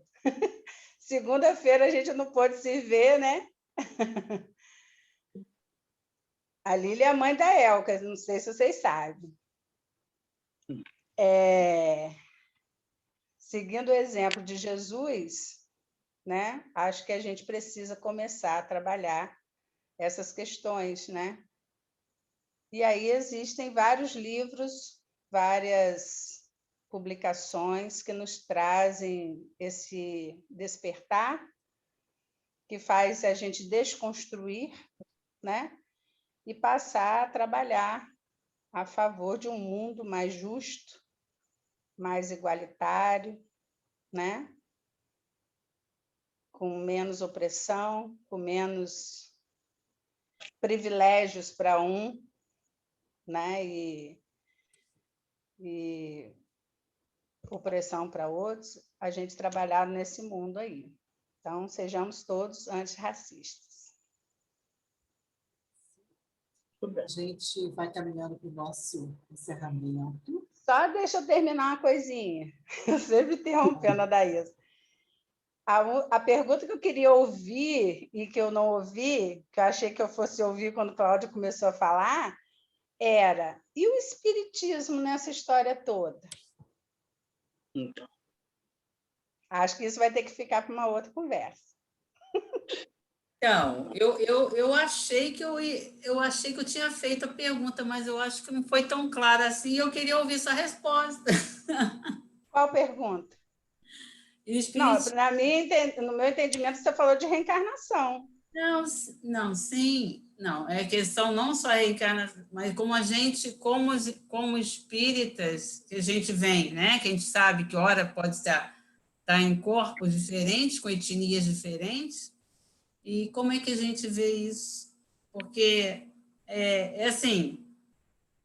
Segunda-feira a gente não pôde se ver, né? A Lília é a mãe da Elka, não sei se vocês sabem. Seguindo o exemplo de Jesus, né? Acho que a gente precisa começar a trabalhar essas questões, né? E aí existem vários livros, várias publicações que nos trazem esse despertar, que faz a gente desconstruir, né? E passar a trabalhar a favor de um mundo mais justo, mais igualitário, né? Com menos opressão, com menos privilégios para um, né? E opressão para outros, a gente trabalhar nesse mundo aí. Então, sejamos todos antirracistas. A gente vai caminhando para o nosso encerramento. Só deixa eu terminar uma coisinha. Eu sempre interrompendo a Daísa. A pergunta que eu queria ouvir e que eu não ouvi, que eu achei que eu fosse ouvir quando o Cláudio começou a falar, era: e o espiritismo nessa história toda? Então. Acho que isso vai ter que ficar para uma outra conversa. Então, eu achei que eu achei que eu tinha feito a pergunta, mas eu acho que não foi tão clara assim. Eu queria ouvir sua resposta. Qual pergunta? Não, para mim, no meu entendimento, você falou de reencarnação. Não, sim, não. É questão não só reencarnação, mas como a gente, como espíritas, que a gente vem, né? Que a gente sabe que ora pode estar em corpos diferentes, com etnias diferentes. E como é que a gente vê isso? Porque é assim...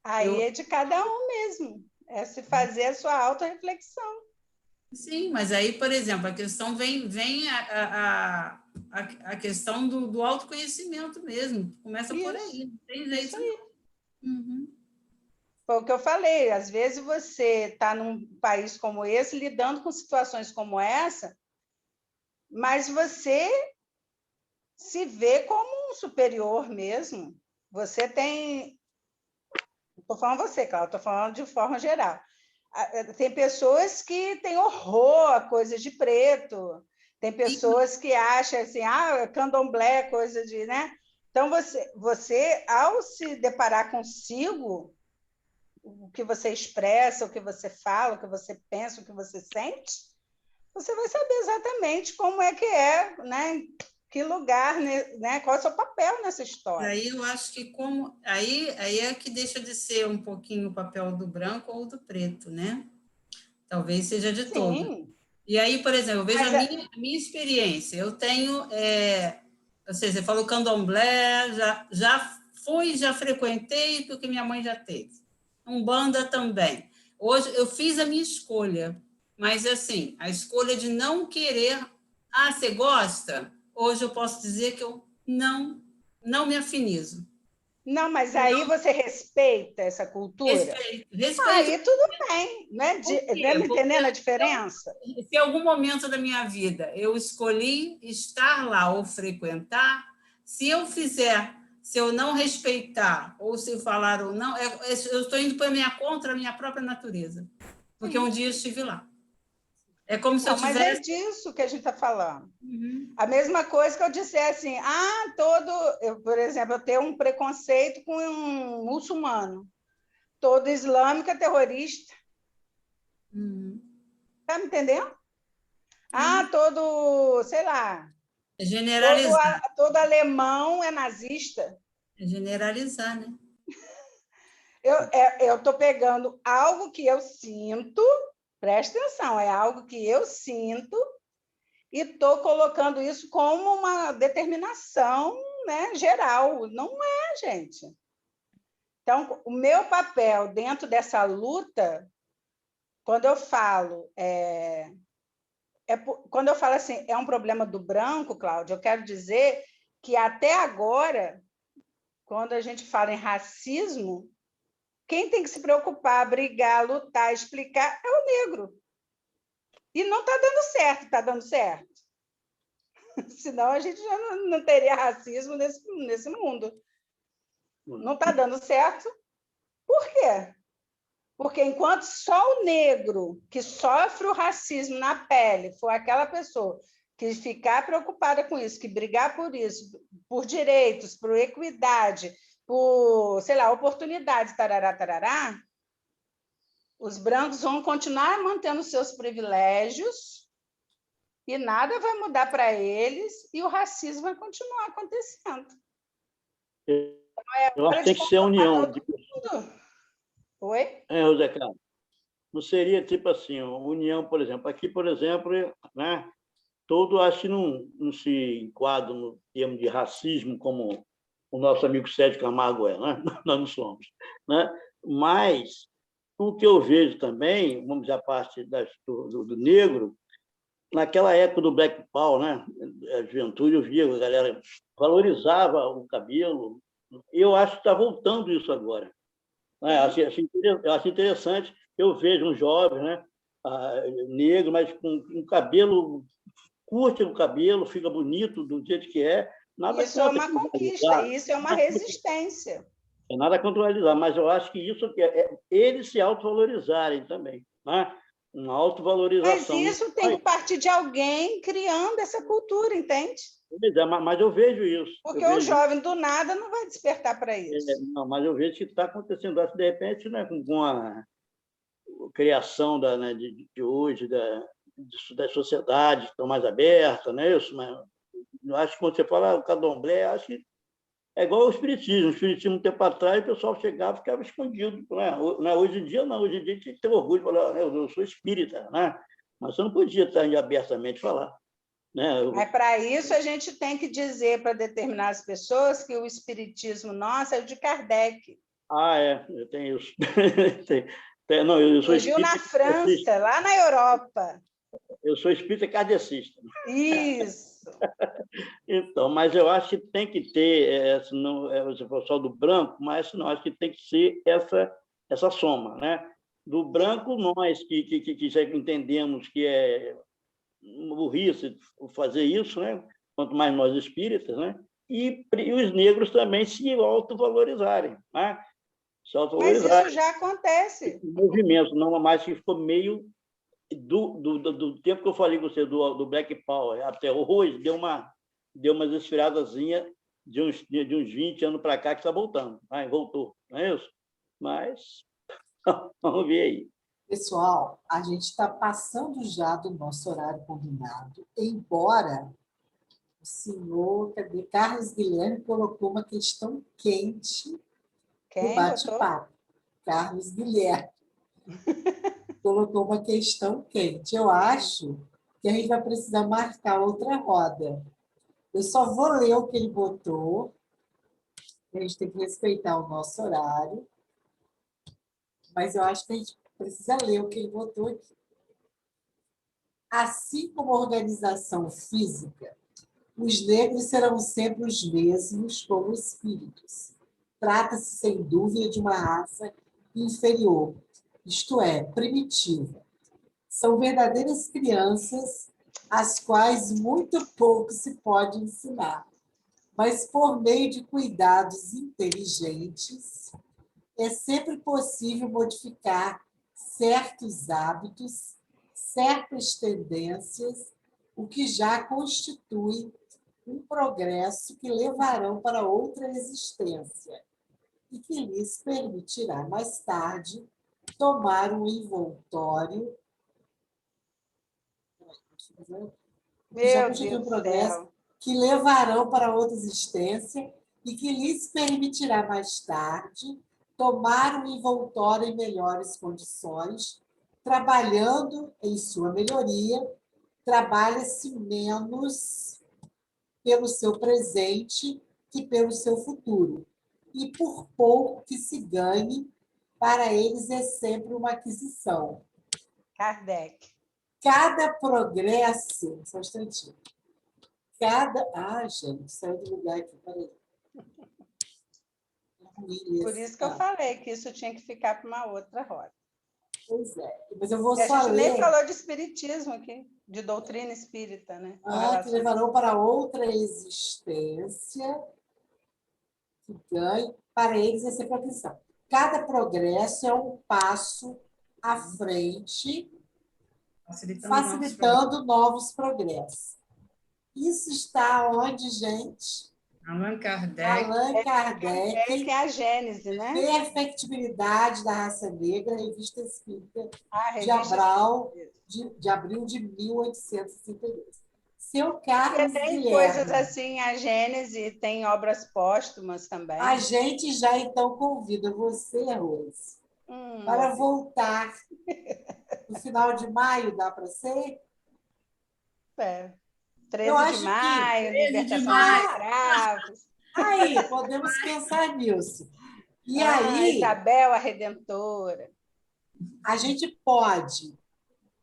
Aí é de cada um mesmo. É se fazer a sua autorreflexão. Sim, mas aí, por exemplo, a questão vem a questão do autoconhecimento mesmo. Começa por aí, não tem jeito. Isso aí. Uhum. Foi o que eu falei. Às vezes você está num país como esse, lidando com situações como essa, mas você se vê como um superior mesmo. Você tem... Não estou falando você, Cláudia, estou falando de forma geral. Tem pessoas que têm horror a coisas de preto, Tem pessoas que acham assim, candomblé é coisa de, né? Então, você, ao se deparar consigo, o que você expressa, o que você fala, o que você pensa, o que você sente, você vai saber exatamente como é, né? Que lugar, né? Qual é o seu papel nessa história. Aí eu acho que aí é que deixa de ser um pouquinho o papel do branco ou do preto, né? Talvez seja de todo. E aí, por exemplo, eu vejo a minha experiência. Eu tenho, você falou candomblé, já fui, já frequentei, porque minha mãe já teve. Umbanda também. Hoje eu fiz a minha escolha, mas assim, a escolha de não querer. Você gosta? Hoje eu posso dizer que eu não me afinizo. Não, mas aí você respeita essa cultura? Respeito. Aí tudo bem, né? Me entendendo a diferença? Se em algum momento da minha vida eu escolhi estar lá ou frequentar, se eu fizer, se eu não respeitar, ou se falar ou não, eu estou indo contra a minha própria natureza. Porque um dia eu estive lá. É como se eu tivesse... Mas é disso que a gente está falando. A mesma coisa que eu dissesse assim, por exemplo, eu tenho um preconceito com um muçulmano. Todo islâmico é terrorista. Está me entendendo? Todo, sei lá... É generalizar. Todo alemão é nazista. É generalizar, né? Eu estou pegando algo que eu sinto... Presta atenção, é algo que eu sinto e estou colocando isso como uma determinação, né, geral. Não é, gente. Então, o meu papel dentro dessa luta, quando eu falo quando eu falo assim, é um problema do branco, Cláudia, eu quero dizer que até agora, quando a gente fala em racismo, quem tem que se preocupar, brigar, lutar, explicar é o negro. E não está dando certo, está dando certo. Senão a gente já não teria racismo nesse mundo. Não está dando certo. Por quê? Porque enquanto só o negro que sofre o racismo na pele for aquela pessoa que ficar preocupada com isso, que brigar por isso, por direitos, por equidade, por, sei lá, oportunidades, tarará, os brancos vão continuar mantendo seus privilégios e nada vai mudar para eles e o racismo vai continuar acontecendo. Eu acho que tem que ser a união. Oi? José Carlos. Não seria tipo assim, união, por exemplo. Aqui, por exemplo, né, acho que não se enquadra no termo de racismo como o nosso amigo Sérgio Camargo né? Nós não somos. Né? Mas o que eu vejo também, vamos dizer, a parte do negro, naquela época do Black Power, né? A juventude, eu via, a galera valorizava o cabelo. Eu acho que está voltando isso agora. Eu acho interessante, eu vejo um jovem, né? Negro, mas com um cabelo, curte o cabelo, fica bonito do jeito que é. Isso é uma conquista, isso é uma resistência. É nada contra, mas eu acho que isso é eles se autovalorizarem também, né? Uma autovalorização. Mas isso tem que partir de alguém criando essa cultura, entende? Mas eu vejo isso. Porque o jovem do nada não vai despertar para isso. Não, mas eu vejo que está acontecendo. De repente, né, com a criação de hoje, das sociedades que estão mais abertas, não é isso? Mas eu acho que quando você fala o candomblé, acho que é igual ao espiritismo. O espiritismo, um tempo atrás, o pessoal chegava e ficava escondido. Né? Hoje em dia, não. Hoje em dia, a gente tem orgulho de falar, eu sou espírita, né? Mas você não podia estar abertamente falar. Né? Mas, para isso, a gente tem que dizer para determinadas pessoas que o espiritismo nosso é o de Kardec. Eu tenho isso. Não, eu sou surgiu na França, lá na Europa. Eu sou espírita kardecista. Isso. Então, mas eu acho que tem que ter, você falou só do branco, mas não, acho que tem que ser essa soma, né? Do branco, nós que já entendemos que é burrice fazer isso, né? Quanto mais nós espíritas, né? E os negros também se autovalorizarem, né? Mas isso já acontece. Movimento, não mais que ficou meio do tempo que eu falei com você, do Black Power até hoje, deu umas esfriadazinhas de uns 20 anos para cá que está voltando. Voltou, não é isso? Mas vamos ver aí. Pessoal, a gente está passando já do nosso horário combinado, embora o senhor, Carlos Guilherme, colocou uma questão quente no bate-papo. Carlos Guilherme colocou uma questão quente. Eu acho que a gente vai precisar marcar outra roda. Eu só vou ler o que ele botou. A gente tem que respeitar o nosso horário. Mas eu acho que a gente precisa ler o que ele botou aqui. Assim como a organização física, os negros serão sempre os mesmos como espíritos. Trata-se, sem dúvida, de uma raça inferior, isto é, primitiva. São verdadeiras crianças, às quais muito pouco se pode ensinar, mas por meio de cuidados inteligentes, é sempre possível modificar certos hábitos, certas tendências, o que já constitui um progresso que levarão para outra existência e que lhes permitirá, mais tarde, tomar um envoltório que levarão para outra existência e que lhes permitirá, mais tarde, tomar um envoltório em melhores condições, trabalhando em sua melhoria, trabalha-se menos pelo seu presente que pelo seu futuro. E por pouco que se ganhe, para eles é sempre uma aquisição. Kardec. Cada progresso... Só um instantinho. Gente, saiu do lugar aqui, peraí. Por isso que eu falei que isso tinha que ficar para uma outra roda. Pois é, mas eu vou só ler... A gente nem falou de espiritismo aqui, de doutrina espírita, né? Que levarão para outra existência, que ganhe, para eles é sempre a questão. Cada progresso é um passo à frente, facilitando novos progressos. Isso está onde, gente? Allan Kardec. Allan Kardec, que é a Gênese, né? Perfectibilidade da Raça Negra, Revista Espírita, de abril de 1862. Seu Carlos tem Guilherme. Coisas assim, a Gênese, tem obras póstumas também. A gente já, então, convida você, Rose, para voltar no final de maio, dá para ser? 13 de maio, libertação dos escravos. Aí, podemos pensar nisso. E aí... Isabel, a Redentora. A gente pode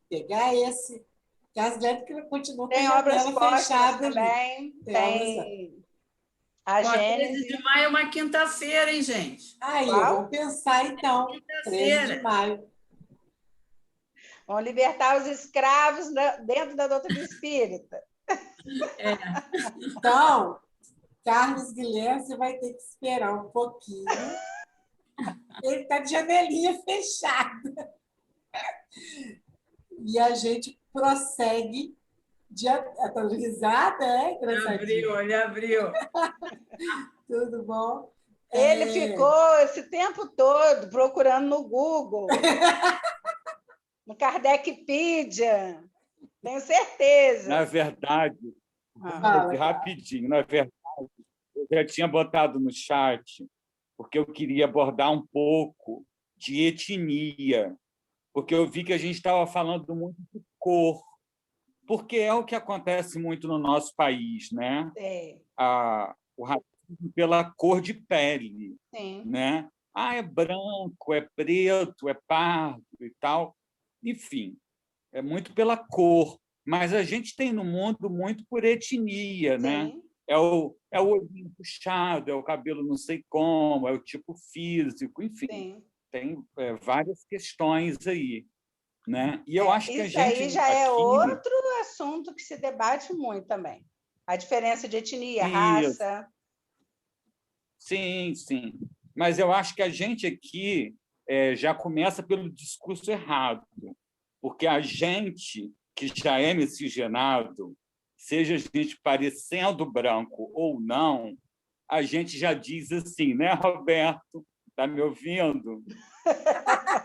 pegar esse... Caso deve que continua com tem obras póstumas também. Tem a Gênese. 13 de maio é uma quinta-feira, hein, gente? Aí, vamos pensar, então. 13 de maio. Vão libertar os escravos dentro da doutrina espírita. Então, Carlos Guilherme, você vai ter que esperar um pouquinho. Ele está de janelinha fechada. E a gente prossegue atualizada, Ele abriu. Tudo bom? Ele ficou esse tempo todo procurando no Google, no Kardecpedia. Tenho certeza. Na verdade, rapidinho, na verdade, eu já tinha botado no chat, porque eu queria abordar um pouco de etnia, porque eu vi que a gente estava falando muito de cor, porque é o que acontece muito no nosso país, né? O racismo pela cor de pele. Sim. Né? É branco, é preto, é pardo e tal. Enfim, é muito pela cor, mas a gente tem no mundo muito por etnia, né? É o olhinho puxado, é o cabelo não sei como, é o tipo físico, enfim, tem várias questões aí, né? E eu acho que a gente isso aí já é outro assunto que se debate muito também. A diferença de etnia, raça. Sim. Mas eu acho que a gente aqui já começa pelo discurso errado, porque a gente que já é miscigenado, seja a gente parecendo branco ou não, a gente já diz assim, né, Roberto? Está me ouvindo?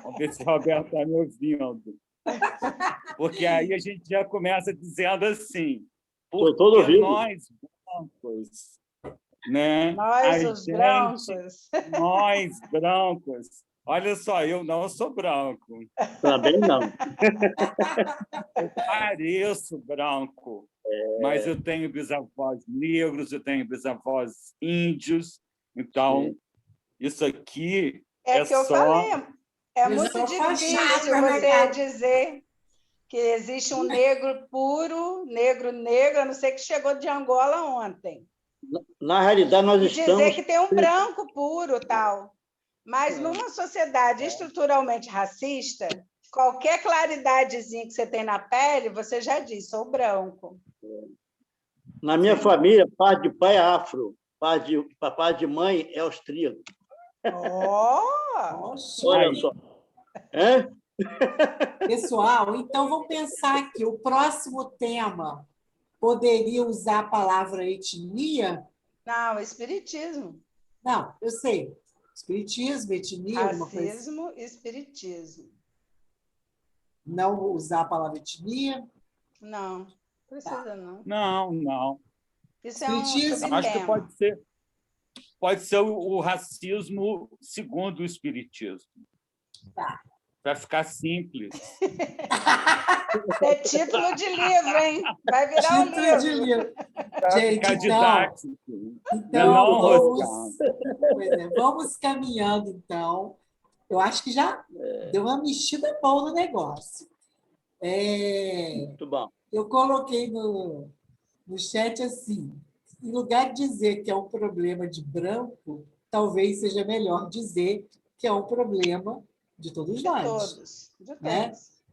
Vamos ver se o Roberto está me ouvindo. Porque aí a gente já começa dizendo assim, porque nós brancos, né? Nós, os brancos. Nós, brancos. Olha só, eu não sou branco. Também não. Eu pareço branco, mas eu tenho bisavós negros, eu tenho bisavós índios. Então, isso aqui é que eu só... falei. É muito difícil você dizer que existe um negro puro, negro, a não ser que chegou de Angola ontem. Na realidade, nós estamos... dizer que tem um branco puro, tal. Mas numa sociedade estruturalmente racista, qualquer claridadezinha que você tem na pele, você já diz, sou branco. Na minha família, parte de pai é afro, parte de mãe é austríaco. Oh! Olha só. É? Pessoal, então vamos pensar aqui. O próximo tema poderia usar a palavra etnia? Não, espiritismo. Não, eu sei. Espiritismo, etnia, alguma coisa. Racismo, espiritismo. Não usar a palavra etnia? Não, precisa não. Não. Isso é um subtema. Acho que pode ser o racismo segundo o espiritismo. Tá. Para ficar simples. É título de livro, hein? Vai virar um livro. Título de livro. Gente, vamos caminhando, então. Eu acho que já deu uma mexida boa no negócio. Muito bom. Eu coloquei no chat assim, em lugar de dizer que é um problema de branco, talvez seja melhor dizer que é um problema de todos nós.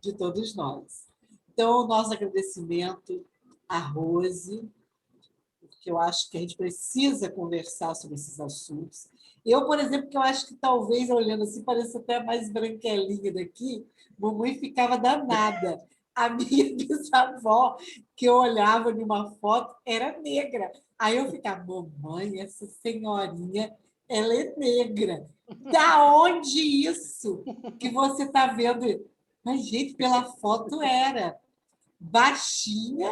De todos nós. Então, nosso agradecimento à Rose, porque eu acho que a gente precisa conversar sobre esses assuntos. Eu, por exemplo, que eu acho que talvez, olhando assim, parece até mais branquelinha daqui, mamãe ficava danada. A minha bisavó, que eu olhava numa foto, era negra. Aí eu ficava, mamãe, essa senhorinha, ela é negra. Da onde isso que você está vendo? Mas, gente, pela foto era baixinha,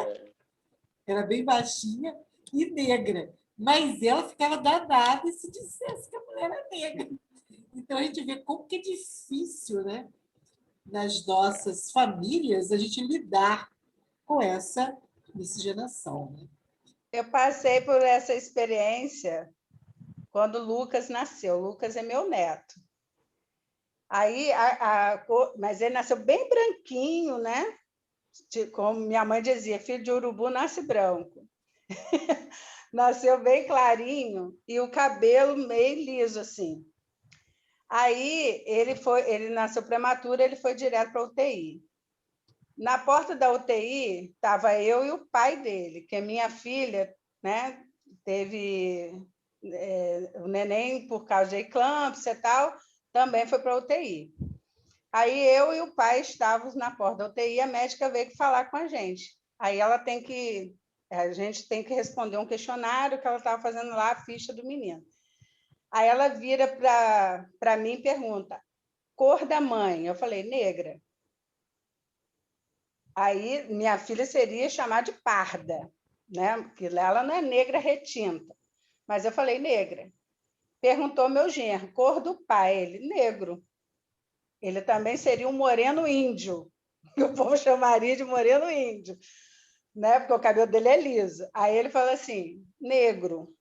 era bem baixinha e negra. Mas ela ficava danada e se dissesse que a mulher era negra. Então, a gente vê como que é difícil, né? Nas nossas famílias, a gente lidar com essa miscigenação. Né? Eu passei por essa experiência quando o Lucas nasceu. O Lucas é meu neto. Aí, mas ele nasceu bem branquinho, né? Como minha mãe dizia, filho de urubu nasce branco. Nasceu bem clarinho e o cabelo meio liso, assim. Aí, ele nasceu prematuro, ele foi direto para a UTI. Na porta da UTI, estava eu e o pai dele, que a minha filha, né, teve o neném por causa de eclâmpsia e tal, também foi para a UTI. Aí eu e o pai estávamos na porta da UTI, a médica veio falar com a gente. Aí a gente tem que responder um questionário que ela estava fazendo lá, a ficha do menino. Aí ela vira para mim e pergunta, cor da mãe? Eu falei, negra. Aí minha filha seria chamada de parda, né? Porque ela não é negra retinta. Mas eu falei, negra. Perguntou meu genro, cor do pai? Ele, negro. Ele também seria um moreno índio, que o povo chamaria de moreno índio, né? Porque o cabelo dele é liso. Aí ele falou assim, negro.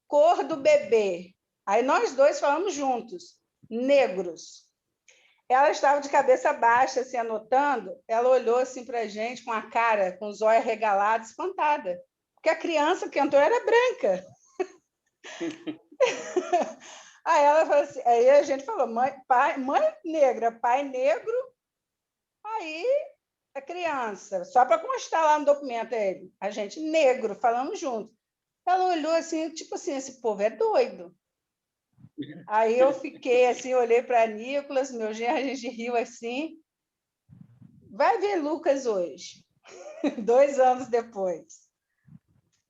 Cor do bebê? Aí nós dois falamos juntos, negros. Ela estava de cabeça baixa, assim, anotando. Ela olhou assim para a gente com a cara, com os olhos regalados, espantada. Porque a criança que entrou era branca. Aí ela falou assim, aí a gente falou, mãe negra, pai negro, aí a criança, só para constar lá no documento ele, a gente negro, falamos junto. Ela olhou assim, tipo assim, esse povo é doido. Aí eu fiquei assim, olhei para a Nicolas, meu genro, a gente riu assim. Vai ver Lucas hoje, 2 anos depois.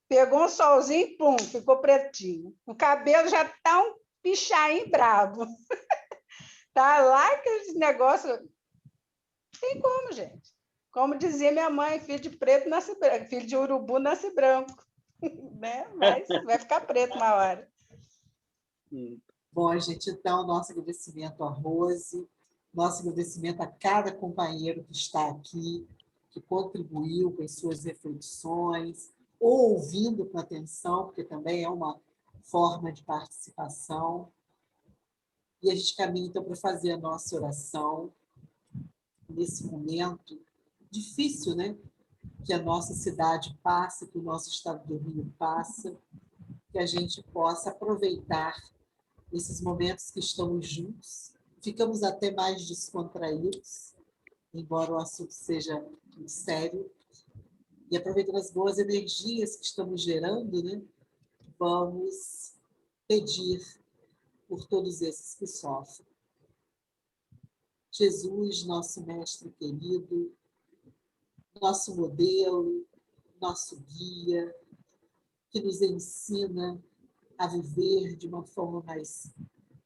Pegou um solzinho, pum, ficou pretinho. O cabelo já está um pichain bravo. Tá lá aquele negócio. Tem como, gente. Como dizia minha mãe, filho de preto nasce branco, filho de urubu nasce branco. Né? Mas vai ficar preto uma hora. Bom, gente, então, nosso agradecimento à Rose, nosso agradecimento a cada companheiro que está aqui, que contribuiu com as suas reflexões, ou ouvindo com atenção, porque também é uma forma de participação. E a gente caminha, então, para fazer a nossa oração nesse momento difícil, né? Que a nossa cidade passa, que o nosso estado do Rio passa, que a gente possa aproveitar esses momentos que estamos juntos, ficamos até mais descontraídos, embora o assunto seja muito sério, e aproveitando as boas energias que estamos gerando, né? Vamos pedir por todos esses que sofrem. Jesus, nosso mestre querido, nosso modelo, nosso guia, que nos ensina a viver de uma forma mais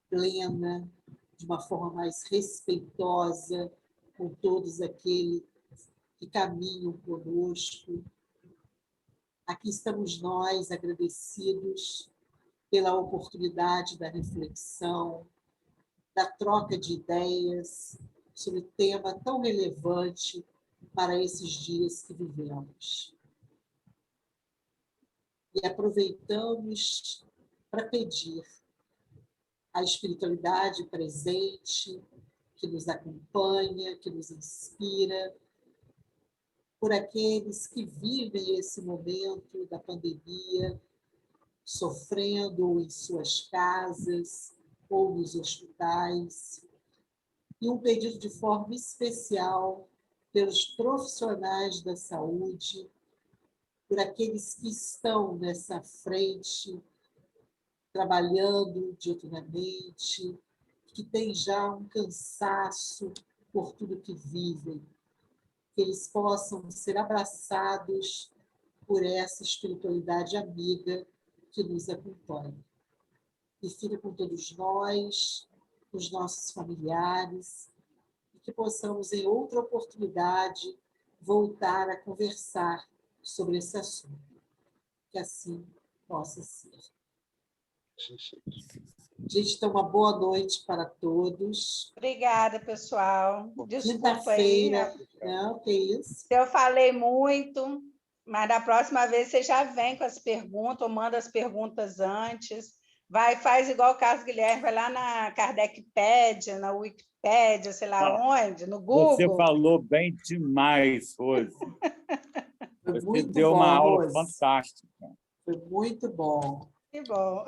plena, de uma forma mais respeitosa com todos aqueles que caminham conosco. Aqui estamos nós, agradecidos pela oportunidade da reflexão, da troca de ideias sobre tema tão relevante para esses dias que vivemos. E aproveitamos para pedir a espiritualidade presente, que nos acompanha, que nos inspira, por aqueles que vivem esse momento da pandemia, sofrendo ou em suas casas, ou nos hospitais. E um pedido de forma especial pelos profissionais da saúde, por aqueles que estão nessa frente, trabalhando diuturnamente, que têm já um cansaço por tudo que vivem, que eles possam ser abraçados por essa espiritualidade amiga que nos acompanha. E fica com todos nós, os nossos familiares, e que possamos, em outra oportunidade, voltar a conversar sobre esse assunto. Que assim possa ser. Gente, então, uma boa noite para todos. Obrigada, pessoal. Desculpa Quinta-feira. aí. Não, que isso. Eu falei muito, mas da próxima vez você já vem com as perguntas, ou manda as perguntas antes. Faz igual o Carlos Guilherme, vai lá na Kardecpédia, na Wikipédia, sei lá onde, no Google. Você falou bem demais, Rose. Você deu uma aula fantástica. Foi muito bom. Que bom.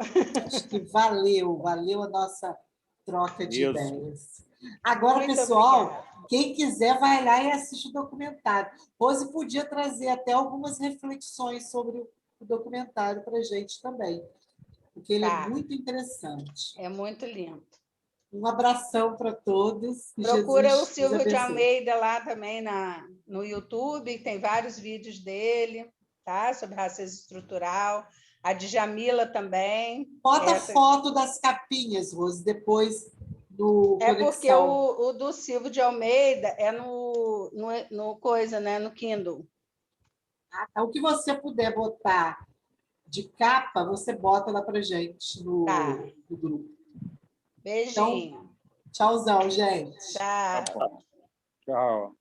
Acho que valeu a nossa troca de Isso. ideias. Agora, Muito pessoal, obrigada. quem quiser vai lá e assiste o documentário. Rose podia trazer até algumas reflexões sobre o documentário para a gente também, porque ele é muito interessante. É muito lindo. Um abração para todos. Procura Jesus o Silvio de abençoe. Almeida lá também no YouTube, tem vários vídeos dele, tá? Sobre racismo estrutural. A Djamila também. Bota foto das capinhas, Rose, depois do É Conexão. porque o do Silvio de Almeida é no coisa, né? No Kindle. O que você puder botar de capa, você bota lá para gente no grupo. Beijinho. Então, tchauzão, gente. Tchau. Tchau.